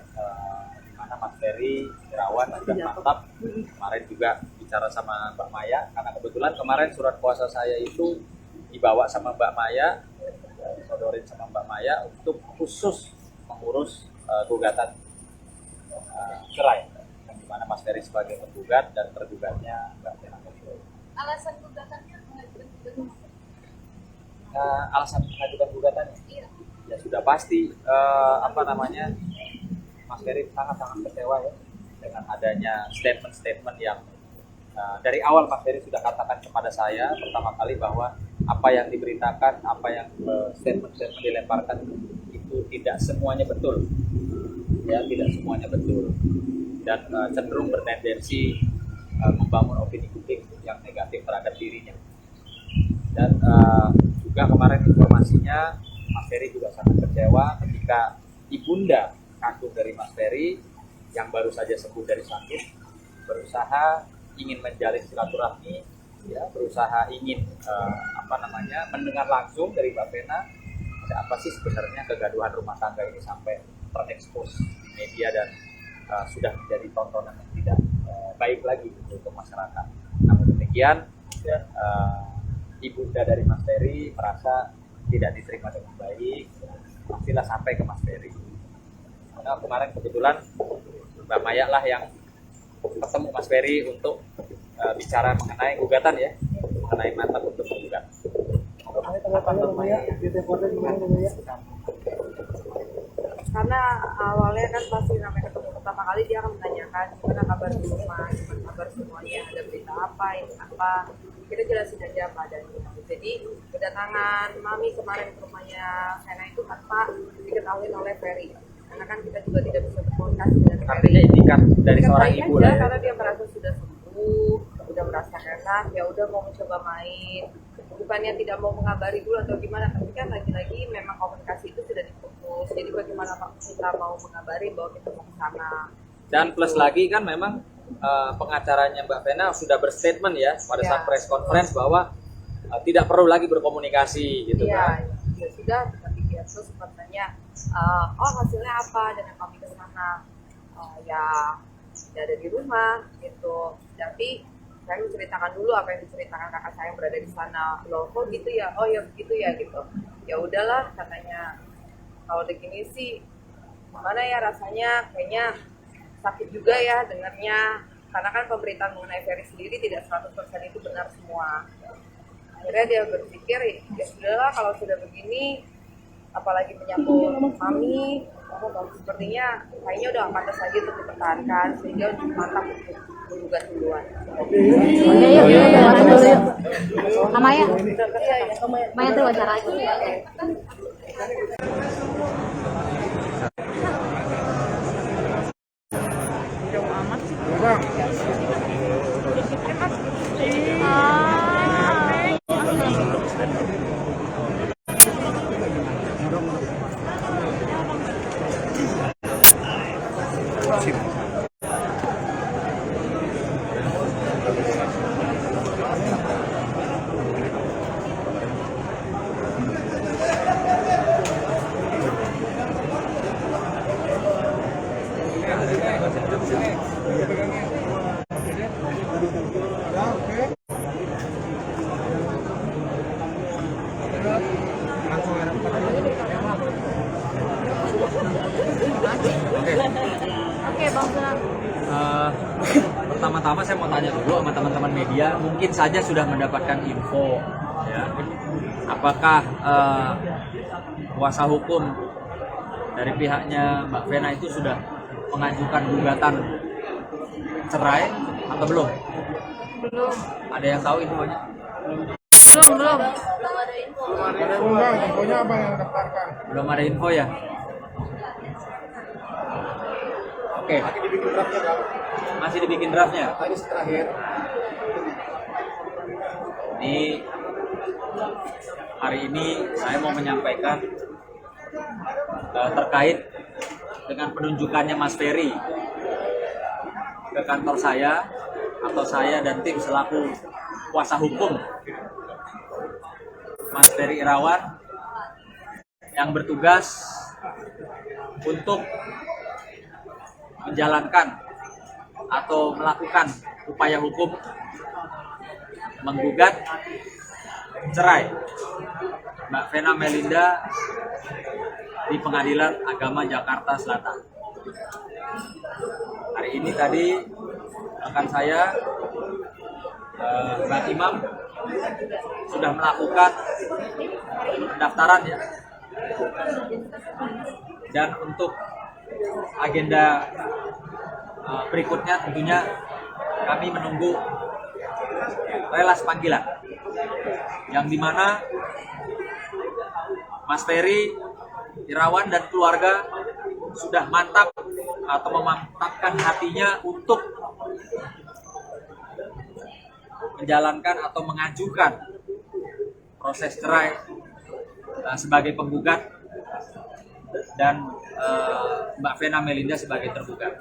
di mana Mas Ferry Irawan sudah mantap kemarin juga bicara sama Mbak Maya, karena kebetulan kemarin surat kuasa saya itu dibawa sama Mbak Maya, disodorin sama Mbak Maya untuk khusus mengurus gugatan cerai, yang dimana Mas Ferry sebagai penggugat dan tergugatnya Mbak Vena. Alasan gugatannya mengajukan gugatan. Alasan mengajukan gugatannya? Iya. Ya sudah pasti Mas Ferry sangat-sangat kecewa ya dengan adanya statement-statement yang dari awal Mas Ferry sudah katakan kepada saya pertama kali bahwa apa yang diberitakan, apa yang statement-statement dilemparkan itu tidak semuanya betul, ya tidak semuanya betul, dan cenderung bertendensi membangun opini publik yang negatif terhadap dirinya. Dan juga kemarin informasinya Mas Ferry juga sangat kecewa ketika ibunda kandung dari Mas Ferry yang baru saja sembuh dari sakit berusaha ingin menjalin silaturahmi, ya, berusaha ingin mendengar langsung dari Mbak Vena apa sih sebenarnya kegaduhan rumah tangga ini sampai terekspos di media dan sudah menjadi tontonan yang tidak baik lagi untuk masyarakat. Namun demikian ibunda dari Mas Ferry merasa tidak diterima dengan baik, pastilah sampai ke Mas Ferry. Karena kemarin kebetulan Mbak Maya lah yang ketemu Mas Ferry untuk bicara mengenai gugatan ya, mengenai mantap untuk menggugat. Karena awalnya kan pasti namanya ketemu pertama kali dia akan menanyakan gimana kabar di rumah, gimana kabar semuanya, ada berita apa, ini apa, kita jelasin aja apa adanya. Jadi kedatangan Mami kemarin ke rumahnya Vena itu tanpa diketahui oleh Ferry, karena kan kita juga tidak bisa berkomunikasi dengan Ferry. Artinya indikat dari seorang ibu lah ya. Karena dia merasa sudah sembuh, udah merasa enak, ya udah mau mencoba main. Bukannya tidak mau mengabari dulu atau gimana, tapi kan lagi-lagi memang komunikasi itu sudah diputus. Jadi bagaimana kita mau mengabari bahwa kita mau ke sana. Dan plus lagi kan memang pengacaranya Mbak Vena sudah berstatement ya pada saat press conference bahwa tidak perlu lagi berkomunikasi gitu kan. Ya sudah, tapi dia terus sepertinya oh hasilnya apa dan kami ke sana ya tidak ada di rumah gitu. Tapi saya menceritakan dulu apa yang diceritakan kakak saya yang berada di sana. Loh kok gitu ya? Oh ya begitu ya gitu. Ya udahlah katanya, kalau begini sih gimana ya rasanya, kayaknya sakit juga ya dengarnya. Karena kan pemberitaan mengenai Ferry sendiri tidak 100% itu benar semua. Akhirnya dia berpikir ya sudahlah kalau sudah begini, apalagi menyambut Mami, sepertinya kayaknya udah pantas lagi untuk dipertahankan, sehingga untuk mantap untuk menggugat duluan. Oke, yuk kita wawancara dulu yuk. Sama ya. Maya tuh wawancara aja. Jauh amat sih. Oke, Bang Sunan. Pertama-tama saya mau tanya dulu sama teman-teman media, mungkin saja sudah mendapatkan info ya, apakah kuasa hukum dari pihaknya Mbak Vena itu sudah mengajukan gugatan cerai atau belum? Belum. Ada yang tahu infonya? Belum. Enggak, infonya apa yang daftarkan? Belum ada info ya? Oke. Masih dibikin draftnya. Terakhir. Ini hari ini saya mau menyampaikan terkait dengan penunjukannya Mas Ferry ke kantor saya, atau saya dan tim selaku kuasa hukum Mas Ferry Irawan yang bertugas untuk menjalankan atau melakukan upaya hukum menggugat cerai Mbak Vena Melinda di Pengadilan Agama Jakarta Selatan. Hari ini tadi rekan saya Mbak Imam sudah melakukan pendaftaran ya, dan untuk agenda berikutnya tentunya kami menunggu relas panggilan yang dimana Mas Ferry Irawan dan keluarga sudah mantap atau memantapkan hatinya untuk menjalankan atau mengajukan proses cerai sebagai penggugat dan Mbak Vena Melinda sebagai tergugat.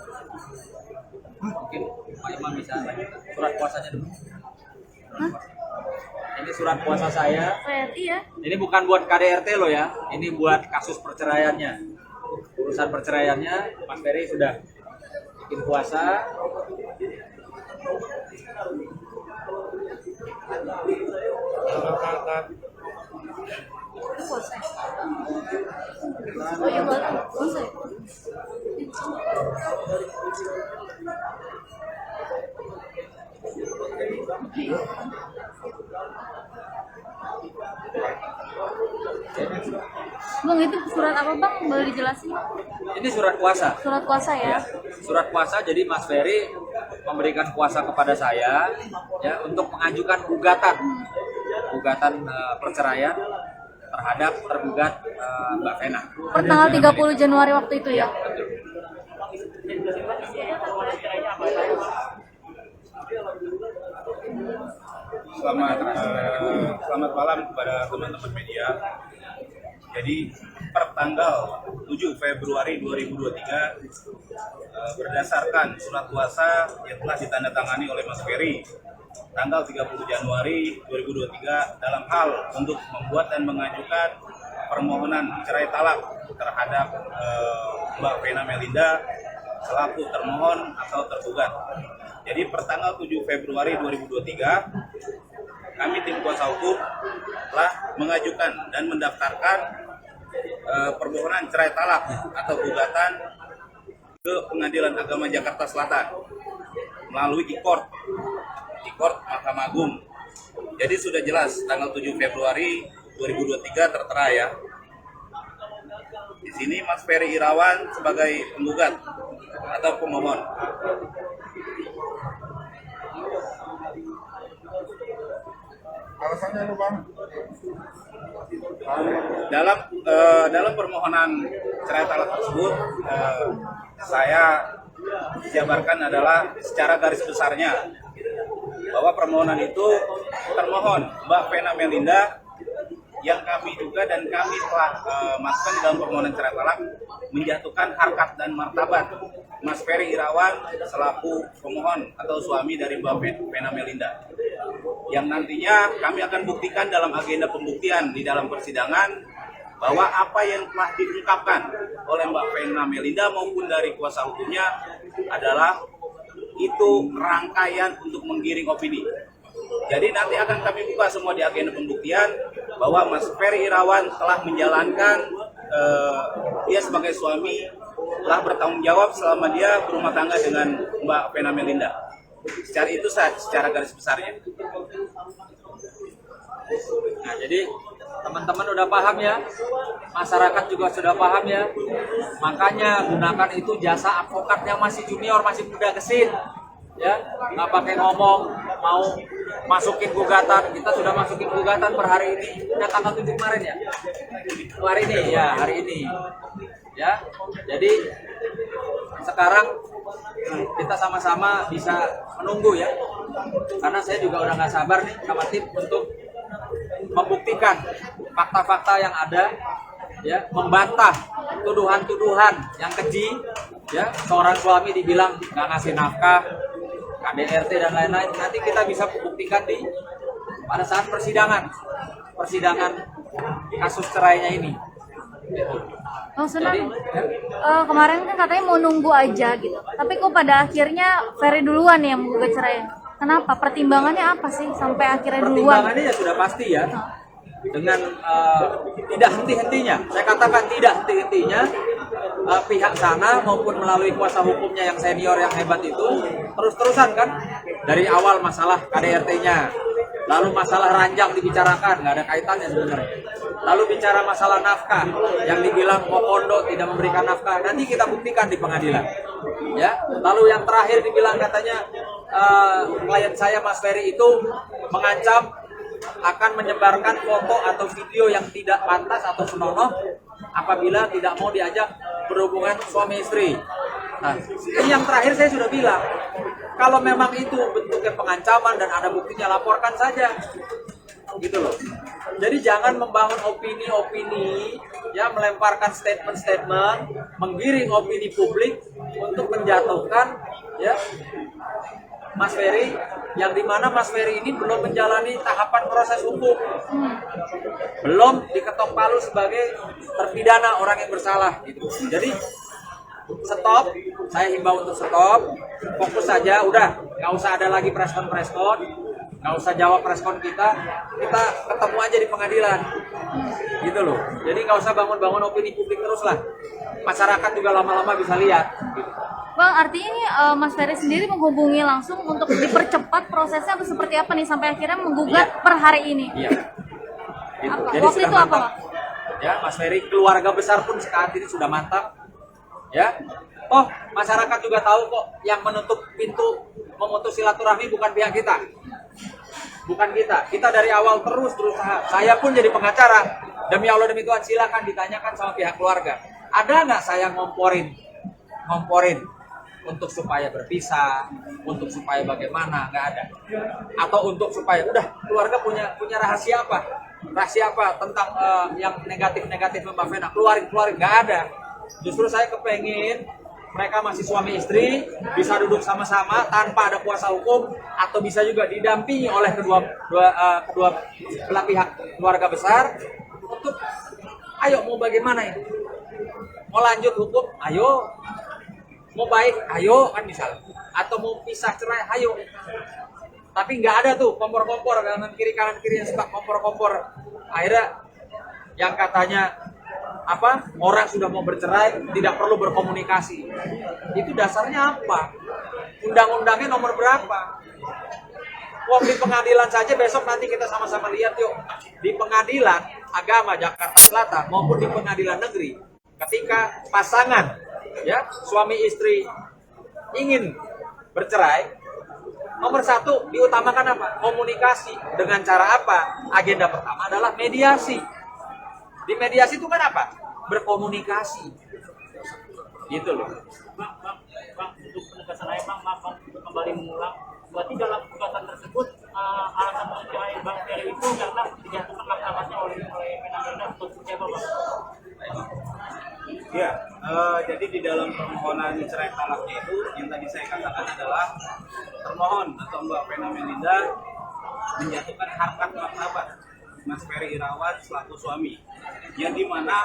Mungkin Pak Imam bisa surat kuasanya dulu. Ini surat kuasa saya. Iya. Ini bukan buat KDRT loh ya. Ini buat kasus perceraiannya. Urusan perceraiannya Mas Ferry sudah bikin kuasa. Oh iya boleh, bisa ya? Bang, itu surat apa bang? Boleh dijelasin? Ini surat kuasa. Surat kuasa ya? Surat kuasa, jadi Mas Ferry memberikan kuasa kepada saya ya untuk mengajukan gugatan perceraian terhadap tergugat Mbak Vena. Per tanggal 30 Januari waktu itu ya? Selamat malam kepada teman-teman media. Jadi per tanggal 7 Februari 2023 berdasarkan surat kuasa yang telah ditandatangani oleh Mas Ferry tanggal 30 Januari 2023 dalam hal untuk membuat dan mengajukan permohonan cerai talak terhadap Mbak Vena Melinda selaku termohon atau tergugat. Jadi per tanggal 7 Februari 2023 kami tim kuasa hukum telah mengajukan dan mendaftarkan permohonan cerai talak atau gugatan ke Pengadilan Agama Jakarta Selatan melalui di-court Mahkamah Agung. Jadi sudah jelas tanggal 7 Februari 2023 tertera ya. Di sini Mas Ferry Irawan sebagai penggugat atau pemohon. Alasannya lu bang? Dalam permohonan cerai talak tersebut saya jabarkan adalah secara garis besarnya bahwa permohonan itu termohon Mbak Vena Melinda yang kami duga dan kami telah masukkan di dalam permohonan cerai talak menjatuhkan harkat dan martabat Mas Ferry Irawan selaku pemohon atau suami dari Mbak Vena Melinda, yang nantinya kami akan buktikan dalam agenda pembuktian di dalam persidangan bahwa apa yang telah diungkapkan oleh Mbak Vena Melinda maupun dari kuasa hukumnya adalah itu rangkaian untuk menggiring opini. Jadi nanti akan kami buka semua di agenda pembuktian bahwa Mas Ferry Irawan telah menjalankan dia sebagai suami telah bertanggung jawab selama dia berumah tangga dengan Mbak Vena Melinda. Secara itu secara garis besarnya. Nah, jadi teman-teman udah paham ya, masyarakat juga sudah paham ya. Makanya gunakan itu jasa advokat yang masih junior, masih muda gesit. Ya, nggak pakai ngomong mau masukin gugatan. Kita sudah masukin gugatan per hari ini. Udah tanggal 7 kemarin ya. Hari ini ya, hari ini. Ya, jadi sekarang kita sama-sama bisa menunggu ya, karena saya juga udah nggak sabar nih sama tim untuk membuktikan fakta-fakta yang ada, ya, membantah tuduhan-tuduhan yang keji, ya, seorang suami dibilang nggak ngasih nafkah, KDRT dan lain-lain. Nanti kita bisa buktikan pada saat persidangan kasus cerainya ini. Oh senang. Kemarin kan katanya mau nunggu aja gitu. Tapi kok pada akhirnya Ferry duluan yang menggugat cerai. Kenapa? Pertimbangannya apa sih sampai akhirnya duluan? Pertimbangannya ya sudah pasti ya. Dengan tidak henti-hentinya, saya katakan tidak henti-hentinya, pihak sana maupun melalui kuasa hukumnya yang senior yang hebat itu terus-terusan kan, dari awal masalah KDRT-nya, lalu masalah ranjang dibicarakan, nggak ada kaitannya sebenarnya. Lalu bicara masalah nafkah, yang dibilang Mokondo tidak memberikan nafkah, nanti kita buktikan di pengadilan. Ya, lalu yang terakhir dibilang katanya klien saya Mas Ferry itu mengancam akan menyebarkan foto atau video yang tidak pantas atau senonoh apabila tidak mau diajak berhubungan suami istri. Nah, ini yang terakhir saya sudah bilang, kalau memang itu bentuknya pengancaman dan ada buktinya, laporkan saja, gitu loh. Jadi jangan membangun opini-opini, ya, melemparkan statement-statement, menggiring opini publik untuk menjatuhkan, ya, Mas Ferry, yang dimana Mas Ferry ini belum menjalani tahapan proses hukum, belum diketok palu sebagai terpidana, orang yang bersalah, gitu. Jadi stop, saya himbau untuk stop, fokus saja, udah, nggak usah ada lagi preskon, nggak usah jawab preskon kita ketemu aja di pengadilan, gitu loh. Jadi nggak usah bangun-bangun opini publik terus lah, masyarakat juga lama-lama bisa lihat. Gitu. Bang, artinya ini Mas Ferry sendiri menghubungi langsung untuk dipercepat prosesnya atau seperti apa nih sampai akhirnya menggugat per hari ini? Iya. Gitu. Apa? Jadi Waktu sudah itu apa, mantap. Bang? Ya, Mas Ferry, keluarga besar pun saat ini sudah mantap. Ya, oh masyarakat juga tahu kok yang menutup pintu memutus silaturahmi bukan pihak kita, bukan kita dari awal terus berusaha. Saya pun jadi pengacara, demi Allah demi Tuhan, silakan ditanyakan sama pihak keluarga, ada nggak saya ngomporin untuk supaya berpisah, untuk supaya bagaimana, nggak ada. Atau untuk supaya udah keluarga punya rahasia apa tentang yang negatif Mbak Vena, keluarin, nggak ada. Justru saya kepengen mereka masih suami istri bisa duduk sama-sama tanpa ada kuasa hukum, atau bisa juga didampingi oleh kedua belah pihak keluarga besar untuk ayo mau bagaimana ini, mau lanjut hukum, ayo, mau baik, ayo, kan misalnya, atau mau pisah cerai, ayo. Tapi nggak ada tuh kompor-kompor kanan kiri yang suka kompor-kompor. Akhirnya yang katanya orang sudah mau bercerai tidak perlu berkomunikasi. Itu dasarnya apa? Undang-undangnya nomor berapa? Wah, di pengadilan saja besok nanti kita sama-sama lihat yuk. Di pengadilan agama Jakarta Selatan maupun di pengadilan negeri, ketika pasangan ya suami istri ingin bercerai, nomor satu diutamakan apa? Komunikasi. Dengan cara apa? Agenda pertama adalah mediasi. Di mediasi itu kan apa? Berkomunikasi. Gitu loh. Bang, untuk penegasan lain, Bang, untuk kembali mengulang, berarti dalam gugatan tersebut alasan mencerai Bang Ferry itu karena dijatuhkan mahkamahnya oleh Menagenda atau seperti apa, Bang? Ya, jadi di dalam permohonan cerai talaknya itu yang tadi saya katakan adalah termohon atau Mbak Vena Melinda menjatuhkan harkat martabat Mas Ferry Irawan selaku suami, yang dimana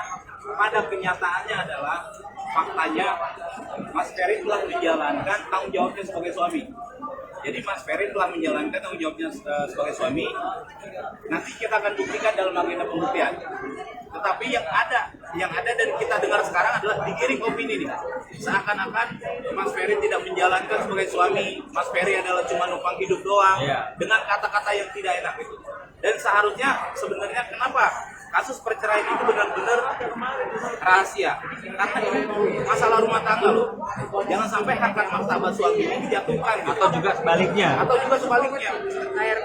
pada kenyataannya adalah faktanya Mas Ferry telah menjalankan tanggung jawabnya sebagai suami. Jadi Mas Ferry telah menjalankan tanggung jawabnya sebagai suami. Nanti kita akan buktikan dalam agenda pembuktian. Tetapi yang ada dan kita dengar sekarang adalah digiring opini nih. Seakan-akan Mas Ferry tidak menjalankan sebagai suami, Mas Ferry adalah cuma numpang hidup doang, dengan kata-kata yang tidak enak itu. Dan seharusnya sebenarnya kenapa kasus perceraian itu benar-benar rahasia? Karena ini masalah rumah tangga loh. Jangan sampai harkat martabat suami ini dijatuhkan gitu. Atau juga sebaliknya.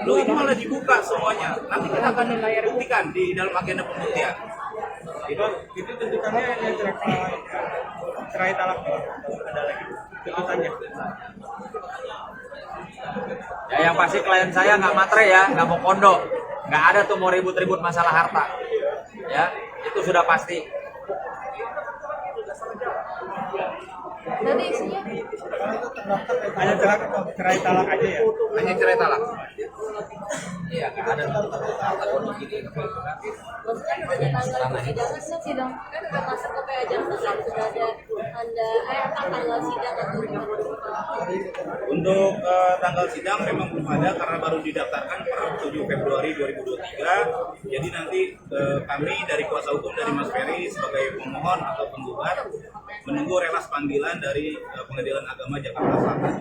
Loh, ini malah dibuka semuanya. Nanti kita akan buktikan di dalam agenda pembuktian. Itu tuntutannya yang cerai talak ada lagi tuntutannya. Ya yang pasti klien saya nggak matre ya, nggak mau pondok, nggak ada tuh mau ribut-ribut masalah harta. Ya, itu sudah pasti. Berarti isinya Hanya cerai talak aja ya. Hanya cerai talak. Iya, nggak ada. Maksudnya tanggal sidangnya sidang kan udah masuk ke PA Jakarta, sudah ada tanggal sidang atau Untuk tanggal sidang memang belum ada karena baru didaftarkan per 7 Februari 2023. Jadi nanti kami dari kuasa hukum dari Mas Ferry sebagai pemohon atau penggugat menunggu relas panggilan dari Pengadilan Agama Jakarta Selatan.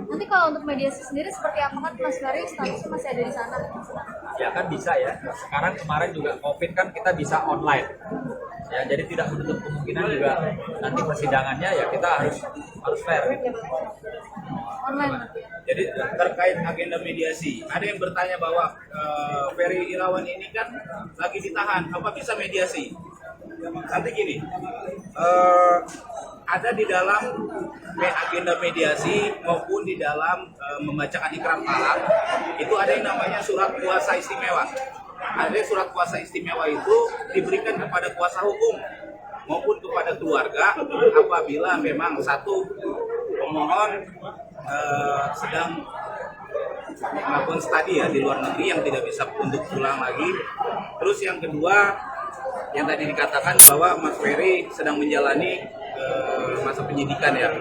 nanti kalau untuk mediasi sendiri seperti apa, kan Mas Ferry statusnya masih ada di sana? Ya kan bisa ya. Sekarang kemarin juga COVID kan kita bisa online. Ya, jadi tidak menutup kemungkinan juga nanti persidangannya ya kita harus fair. Online. Jadi terkait agenda mediasi, ada yang bertanya bahwa Ferry Irawan ini kan lagi ditahan, apa bisa mediasi? Nanti gini, ada di dalam agenda mediasi maupun di dalam membacakan ikrar talak itu ada yang namanya surat kuasa istimewa. Ada surat kuasa istimewa itu diberikan kepada kuasa hukum maupun kepada keluarga apabila memang satu pemohon sedang melakukan studi ya di luar negeri yang tidak bisa untuk pulang lagi. Terus yang kedua yang tadi dikatakan bahwa Mas Ferry sedang menjalani masa penyidikan ya.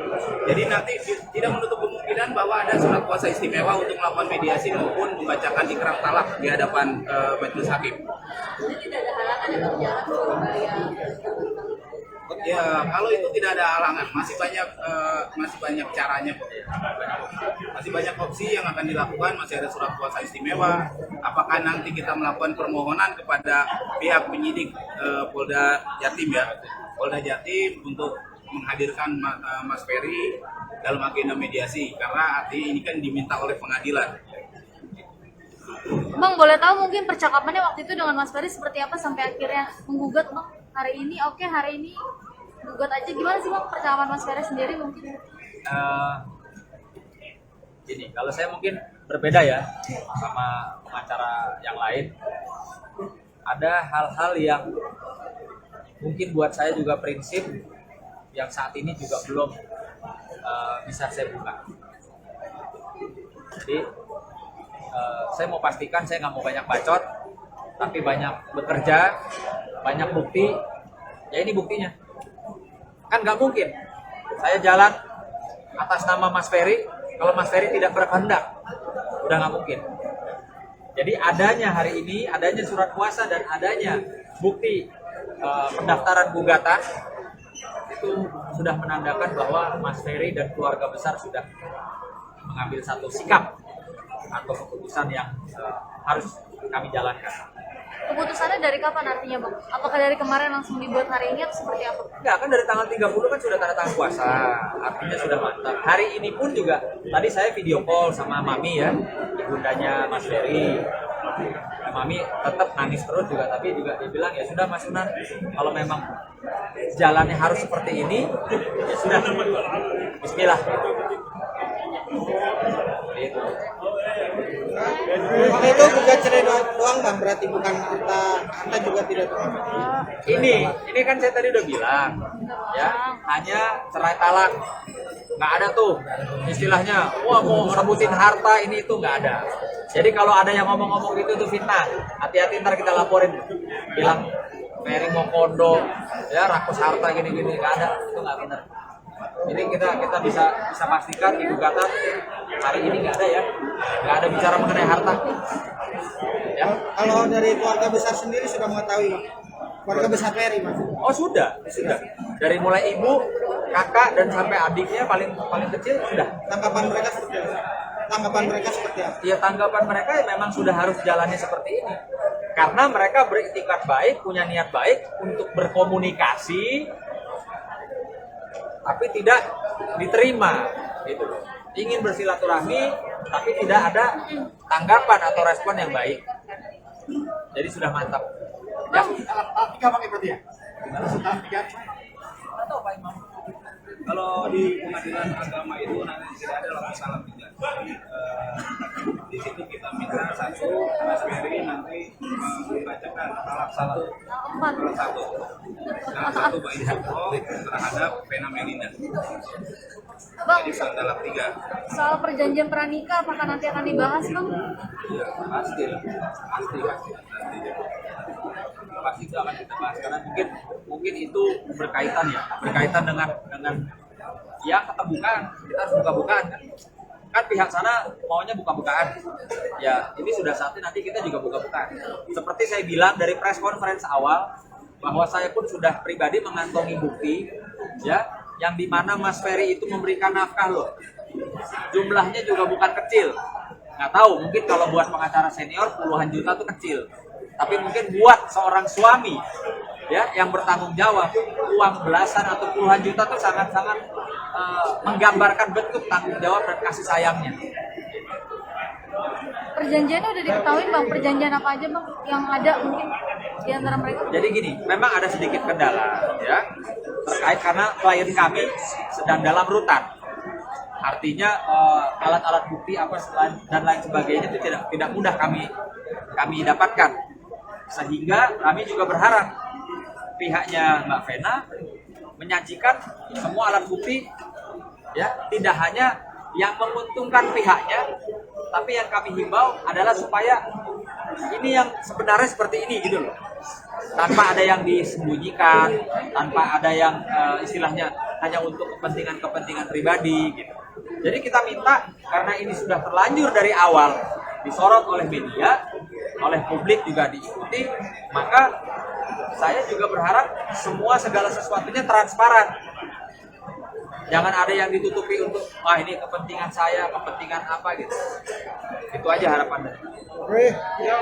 Jadi nanti tidak menutup kemungkinan kemungkinan bahwa ada surat kuasa istimewa untuk melakukan mediasi maupun membacakan ikrar talak di hadapan majelis hakim. Jadi tidak ada halangan yang berjalan Surabaya. Ya, kalau itu tidak ada halangan, masih banyak caranya kok. Masih banyak opsi yang akan dilakukan, masih ada surat kuasa istimewa. Apakah nanti kita melakukan permohonan kepada pihak penyidik Polda Jatim Polda Jatim untuk menghadirkan Mas Ferry dalam agenda mediasi, karena artinya ini kan diminta oleh pengadilan. Bang, boleh tahu mungkin percakapannya waktu itu dengan Mas Ferry seperti apa sampai akhirnya menggugat, Bang? Hari ini gugat aja. Gimana sih, Bang, percakapan Mas Ferry sendiri mungkin? Gini, kalau saya mungkin berbeda ya sama pengacara yang lain. Ada hal-hal yang mungkin buat saya juga prinsip yang saat ini juga belum bisa saya buka. Jadi saya mau pastikan saya nggak mau banyak bacot, tapi banyak bekerja, banyak bukti. Ya ini buktinya. Kan nggak mungkin saya jalan atas nama Mas Ferry kalau Mas Ferry tidak berkehendak, udah nggak mungkin. Jadi adanya hari ini, adanya surat kuasa dan adanya bukti pendaftaran gugatan itu sudah menandakan bahwa Mas Ferry dan keluarga besar sudah mengambil satu sikap atau keputusan yang harus kami jalankan. Keputusannya dari kapan artinya, Bang? Apakah dari kemarin langsung dibuat hari ini atau seperti apa? Enggak, kan dari tanggal 30 kan sudah tanda tangan kuasa, artinya sudah mantap. Hari ini pun juga, tadi saya video call sama Mami ya, ibundanya Mas Ferry. Mami tetap nangis terus juga, tapi juga dia bilang ya sudah Mas Sunan, kalau memang jalannya harus seperti ini, ya sudah, bismillah. Gitu. Itu gugat cerai doang Bang, berarti bukan Anta juga tidak terlibat. Ini kan saya tadi udah bilang, ya hanya cerai talak, nggak ada tuh istilahnya, wah mau rebutin harta ini itu nggak ada. Jadi kalau ada yang ngomong-ngomong gitu itu fitnah, hati-hati ntar kita laporin, bilang Ferry mau kondo, ya rakus harta gini-gini, nggak ada, itu nggak benar. Jadi kita bisa pastikan di gugatan hari ini nggak ada ya, nggak ada bicara mengenai harta. Ya. Kalau dari keluarga besar sendiri sudah mengetahui, keluarga besar Ferry Mas? Oh sudah. Dari mulai ibu, kakak dan sampai adiknya paling kecil sudah. Tanggapan mereka seperti apa? Ya tanggapan mereka ya memang sudah harus jalannya seperti ini. Karena mereka beriktikad baik, punya niat baik untuk berkomunikasi, tapi tidak diterima, gitu. Ingin bersilaturahmi, tapi tidak ada tanggapan atau respon yang baik. Jadi sudah mantap. Ya. Tiga pakai berarti ya? Tiga. Atau Pak Imam? Kalau di pengadilan agama itu nanti tidak ada lagi salam tiga. Di situ kita minta satu, Mas Ferry nanti membacakan salah satu bayi Joko terhadap Vena Melinda. Bang, Jadi dalam tiga. soal perjanjian pranikah apakah nanti akan dibahas, Bang? Ya, pasti itu akan kita bahas karena mungkin itu berkaitan dengan ya keterbukaan, kita harus buka-bukaan kan pihak sana maunya buka-bukaan ya, ini sudah saatnya nanti kita juga buka-bukaan. Seperti saya bilang dari press conference awal bahwa saya pun sudah pribadi mengantongi bukti ya yang dimana Mas Ferry itu memberikan nafkah loh, jumlahnya juga bukan kecil. Nggak tahu, mungkin kalau buat pengacara senior puluhan juta itu kecil, tapi mungkin buat seorang suami ya yang bertanggung jawab uang belasan atau puluhan juta itu sangat-sangat menggambarkan bentuk tanggung jawab dan kasih sayangnya. Perjanjiannya udah diketahui, Bang, perjanjian apa aja, Bang, yang ada mungkin di antara mereka? Jadi gini, memang ada sedikit kendala ya terkait karena klien kami sedang dalam rutan. Artinya alat-alat bukti apa dan lain sebagainya itu tidak mudah kami dapatkan, sehingga kami juga berharap pihaknya Mbak Vena menyajikan semua alat bukti ya, tidak hanya yang menguntungkan pihaknya, tapi yang kami himbau adalah supaya ini yang sebenarnya seperti ini gitu loh, tanpa ada yang disembunyikan, tanpa ada yang istilahnya hanya untuk kepentingan pribadi gitu. Jadi kita minta, karena ini sudah terlanjur dari awal disorot oleh media, oleh publik juga diikuti, maka saya juga berharap semua segala sesuatunya transparan. Jangan ada yang ditutupi untuk, ini kepentingan saya, kepentingan apa gitu. Itu aja harapannya. Oke, ya.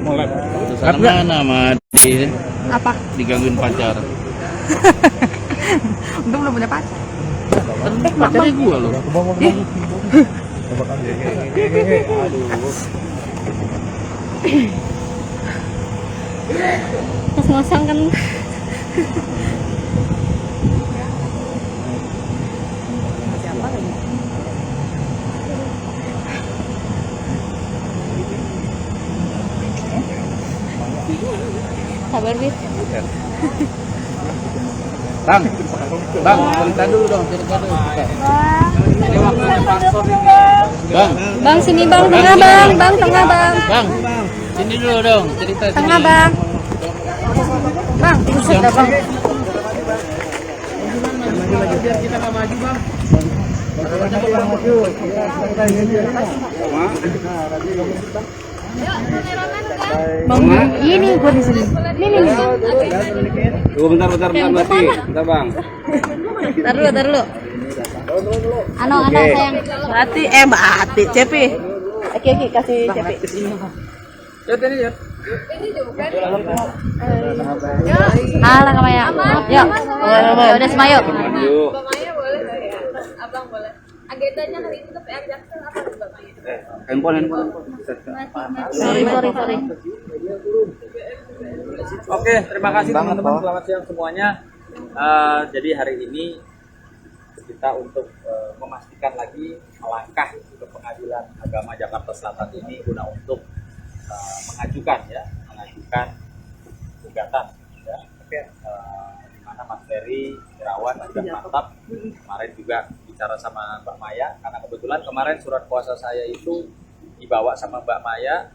Mulai. Sana nama di Apa? digangguin pacar. Untung belum punya pacar. Pacarnya gua loh. Ngos-ngosan kan. Sabar, Bit. Bang, cerita dulu dong, cerita dulu. Ini waktunya paspor ini. Bang, Bang, sini Bang, tengah Bang, Bang, tengah Bang. bang, sini dulu dong, cerita sini. Tengah Bang. Bang, pusat dah Bang. Bang, ini gua di sini. Ini. Tunggu bentar mati. Bentar bang. Tar dulu. Ano sayang. Mati, Cepi. Oke, kasih Cepi. Alah kamaya. Yuk. Udah semua yuk. Yuk. Abang boleh. Agendanya hari ini ke PR Jaksel apa tuh Bapak? Handphone. Sorry. Oke, terima kasih teman-teman. Selamat siang semuanya. Jadi hari ini kita untuk memastikan lagi melangkah ke Pengadilan Agama Jakarta Selatan ini guna untuk mengajukan gugatan ya. Di mana Mas Ferry Irawan sudah mantap kemarin juga bicara sama Mbak Maya, karena kebetulan kemarin surat kuasa saya itu dibawa sama Mbak Maya,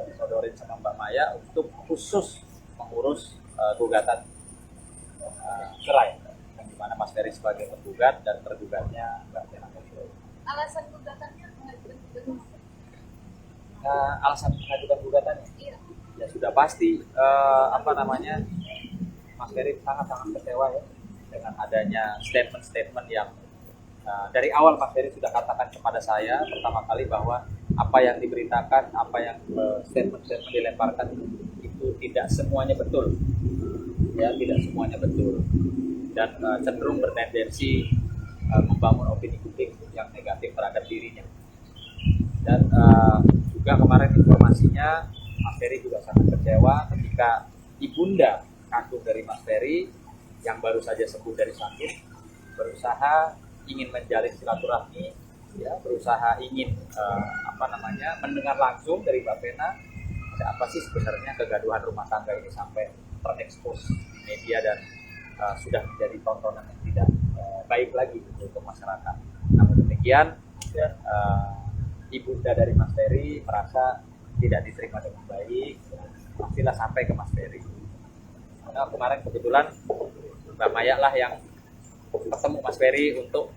disodorin sama Mbak Maya untuk khusus mengurus gugatan cerai, di mana Mas Ferry sebagai penggugat dan tergugatnya Mbak Tena. Alasan gugatannya mengajukan gugatan? Alasan mengajukan gugatannya? Iya. Ya sudah pasti Mas Ferry sangat-sangat kecewa ya dengan adanya statement-statement yang dari awal Mas Ferry sudah katakan kepada saya pertama kali bahwa apa yang diberitakan, apa yang statement-statement dilemparkan itu tidak semuanya betul, ya tidak semuanya betul, dan cenderung bertendensi membangun opini publik yang negatif terhadap dirinya. Dan juga kemarin informasinya Mas Ferry juga sangat kecewa ketika ibunda kandung dari Mas Ferry yang baru saja sembuh dari sakit berusaha ingin menjalin silaturahmi, ya, berusaha ingin mendengar langsung dari Mbak Vena ada apa sih sebenarnya kegaduhan rumah tangga ini sampai terekspos di media dan sudah menjadi tontonan yang tidak baik lagi untuk masyarakat. Namun demikian, ibunda dari Mas Ferry merasa tidak diterima dengan baik, pastilah sampai ke Mas Ferry. Karena kemarin kebetulan Mbak Maya lah yang ketemu Mas Ferry untuk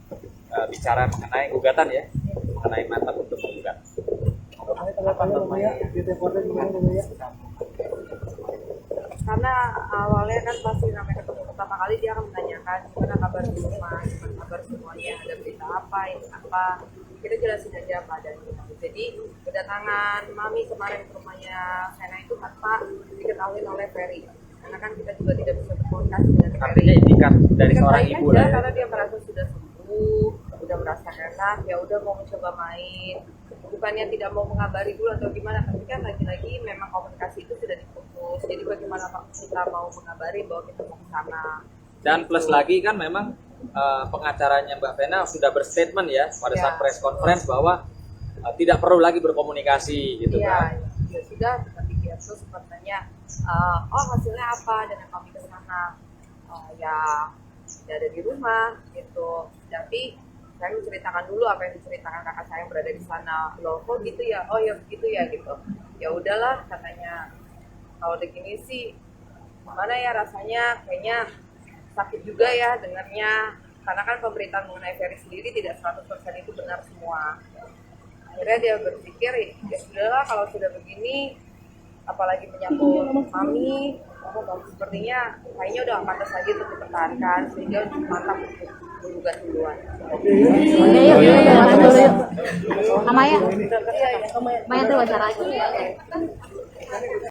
bicara mengenai gugatan ya, mengenai mantap untuk menggugat. Karena awalnya kan pasti namanya ketemu pertama kali dia akan menanyakan gimana kabar di rumah, gimana kabar semuanya, ada berita apa, ini apa, kita jelasin aja apa adanya. Jadi kedatangan Mami kemarin ke rumahnya Sena itu tanpa diketahui oleh Ferry. Karena kan kita juga tidak bisa berkomunikasi dengan Ferry. Artinya indikat dari seorang ibu lah ya. Karena dia merasa sudah sembuh, udah merasa enak, ya udah mau mencoba main. Bukannya tidak mau mengabari dulu atau gimana, tapi kan lagi-lagi memang komunikasi itu sudah diputus. Jadi bagaimana kita mau mengabari bahwa kita mau ke sana. Dan plus lagi kan memang pengacaranya Mbak Vena sudah berstatement ya pada saat press conference bahwa tidak perlu lagi berkomunikasi gitu kan. Ya sudah, tapi dia terus sepertinya hasilnya apa dan kami ke sana ya tidak ada di rumah gitu. Tapi saya menceritakan dulu apa yang diceritakan kakak saya yang berada di sana. Loh kok gitu ya? Oh ya begitu ya gitu. Ya udahlah katanya, kalau begini sih gimana ya rasanya, kayaknya sakit juga ya dengarnya, karena kan pemberitaan mengenai Ferry sendiri tidak 100% itu benar semua. Akhirnya dia berpikir, ya sudahlah kalau sudah begini, apalagi menyangkut mami, sepertinya kayaknya udah nggak pantas lagi untuk dipertahankan, sehingga mantap untuk menggugat duluan. Amaya tuh wawancara aja.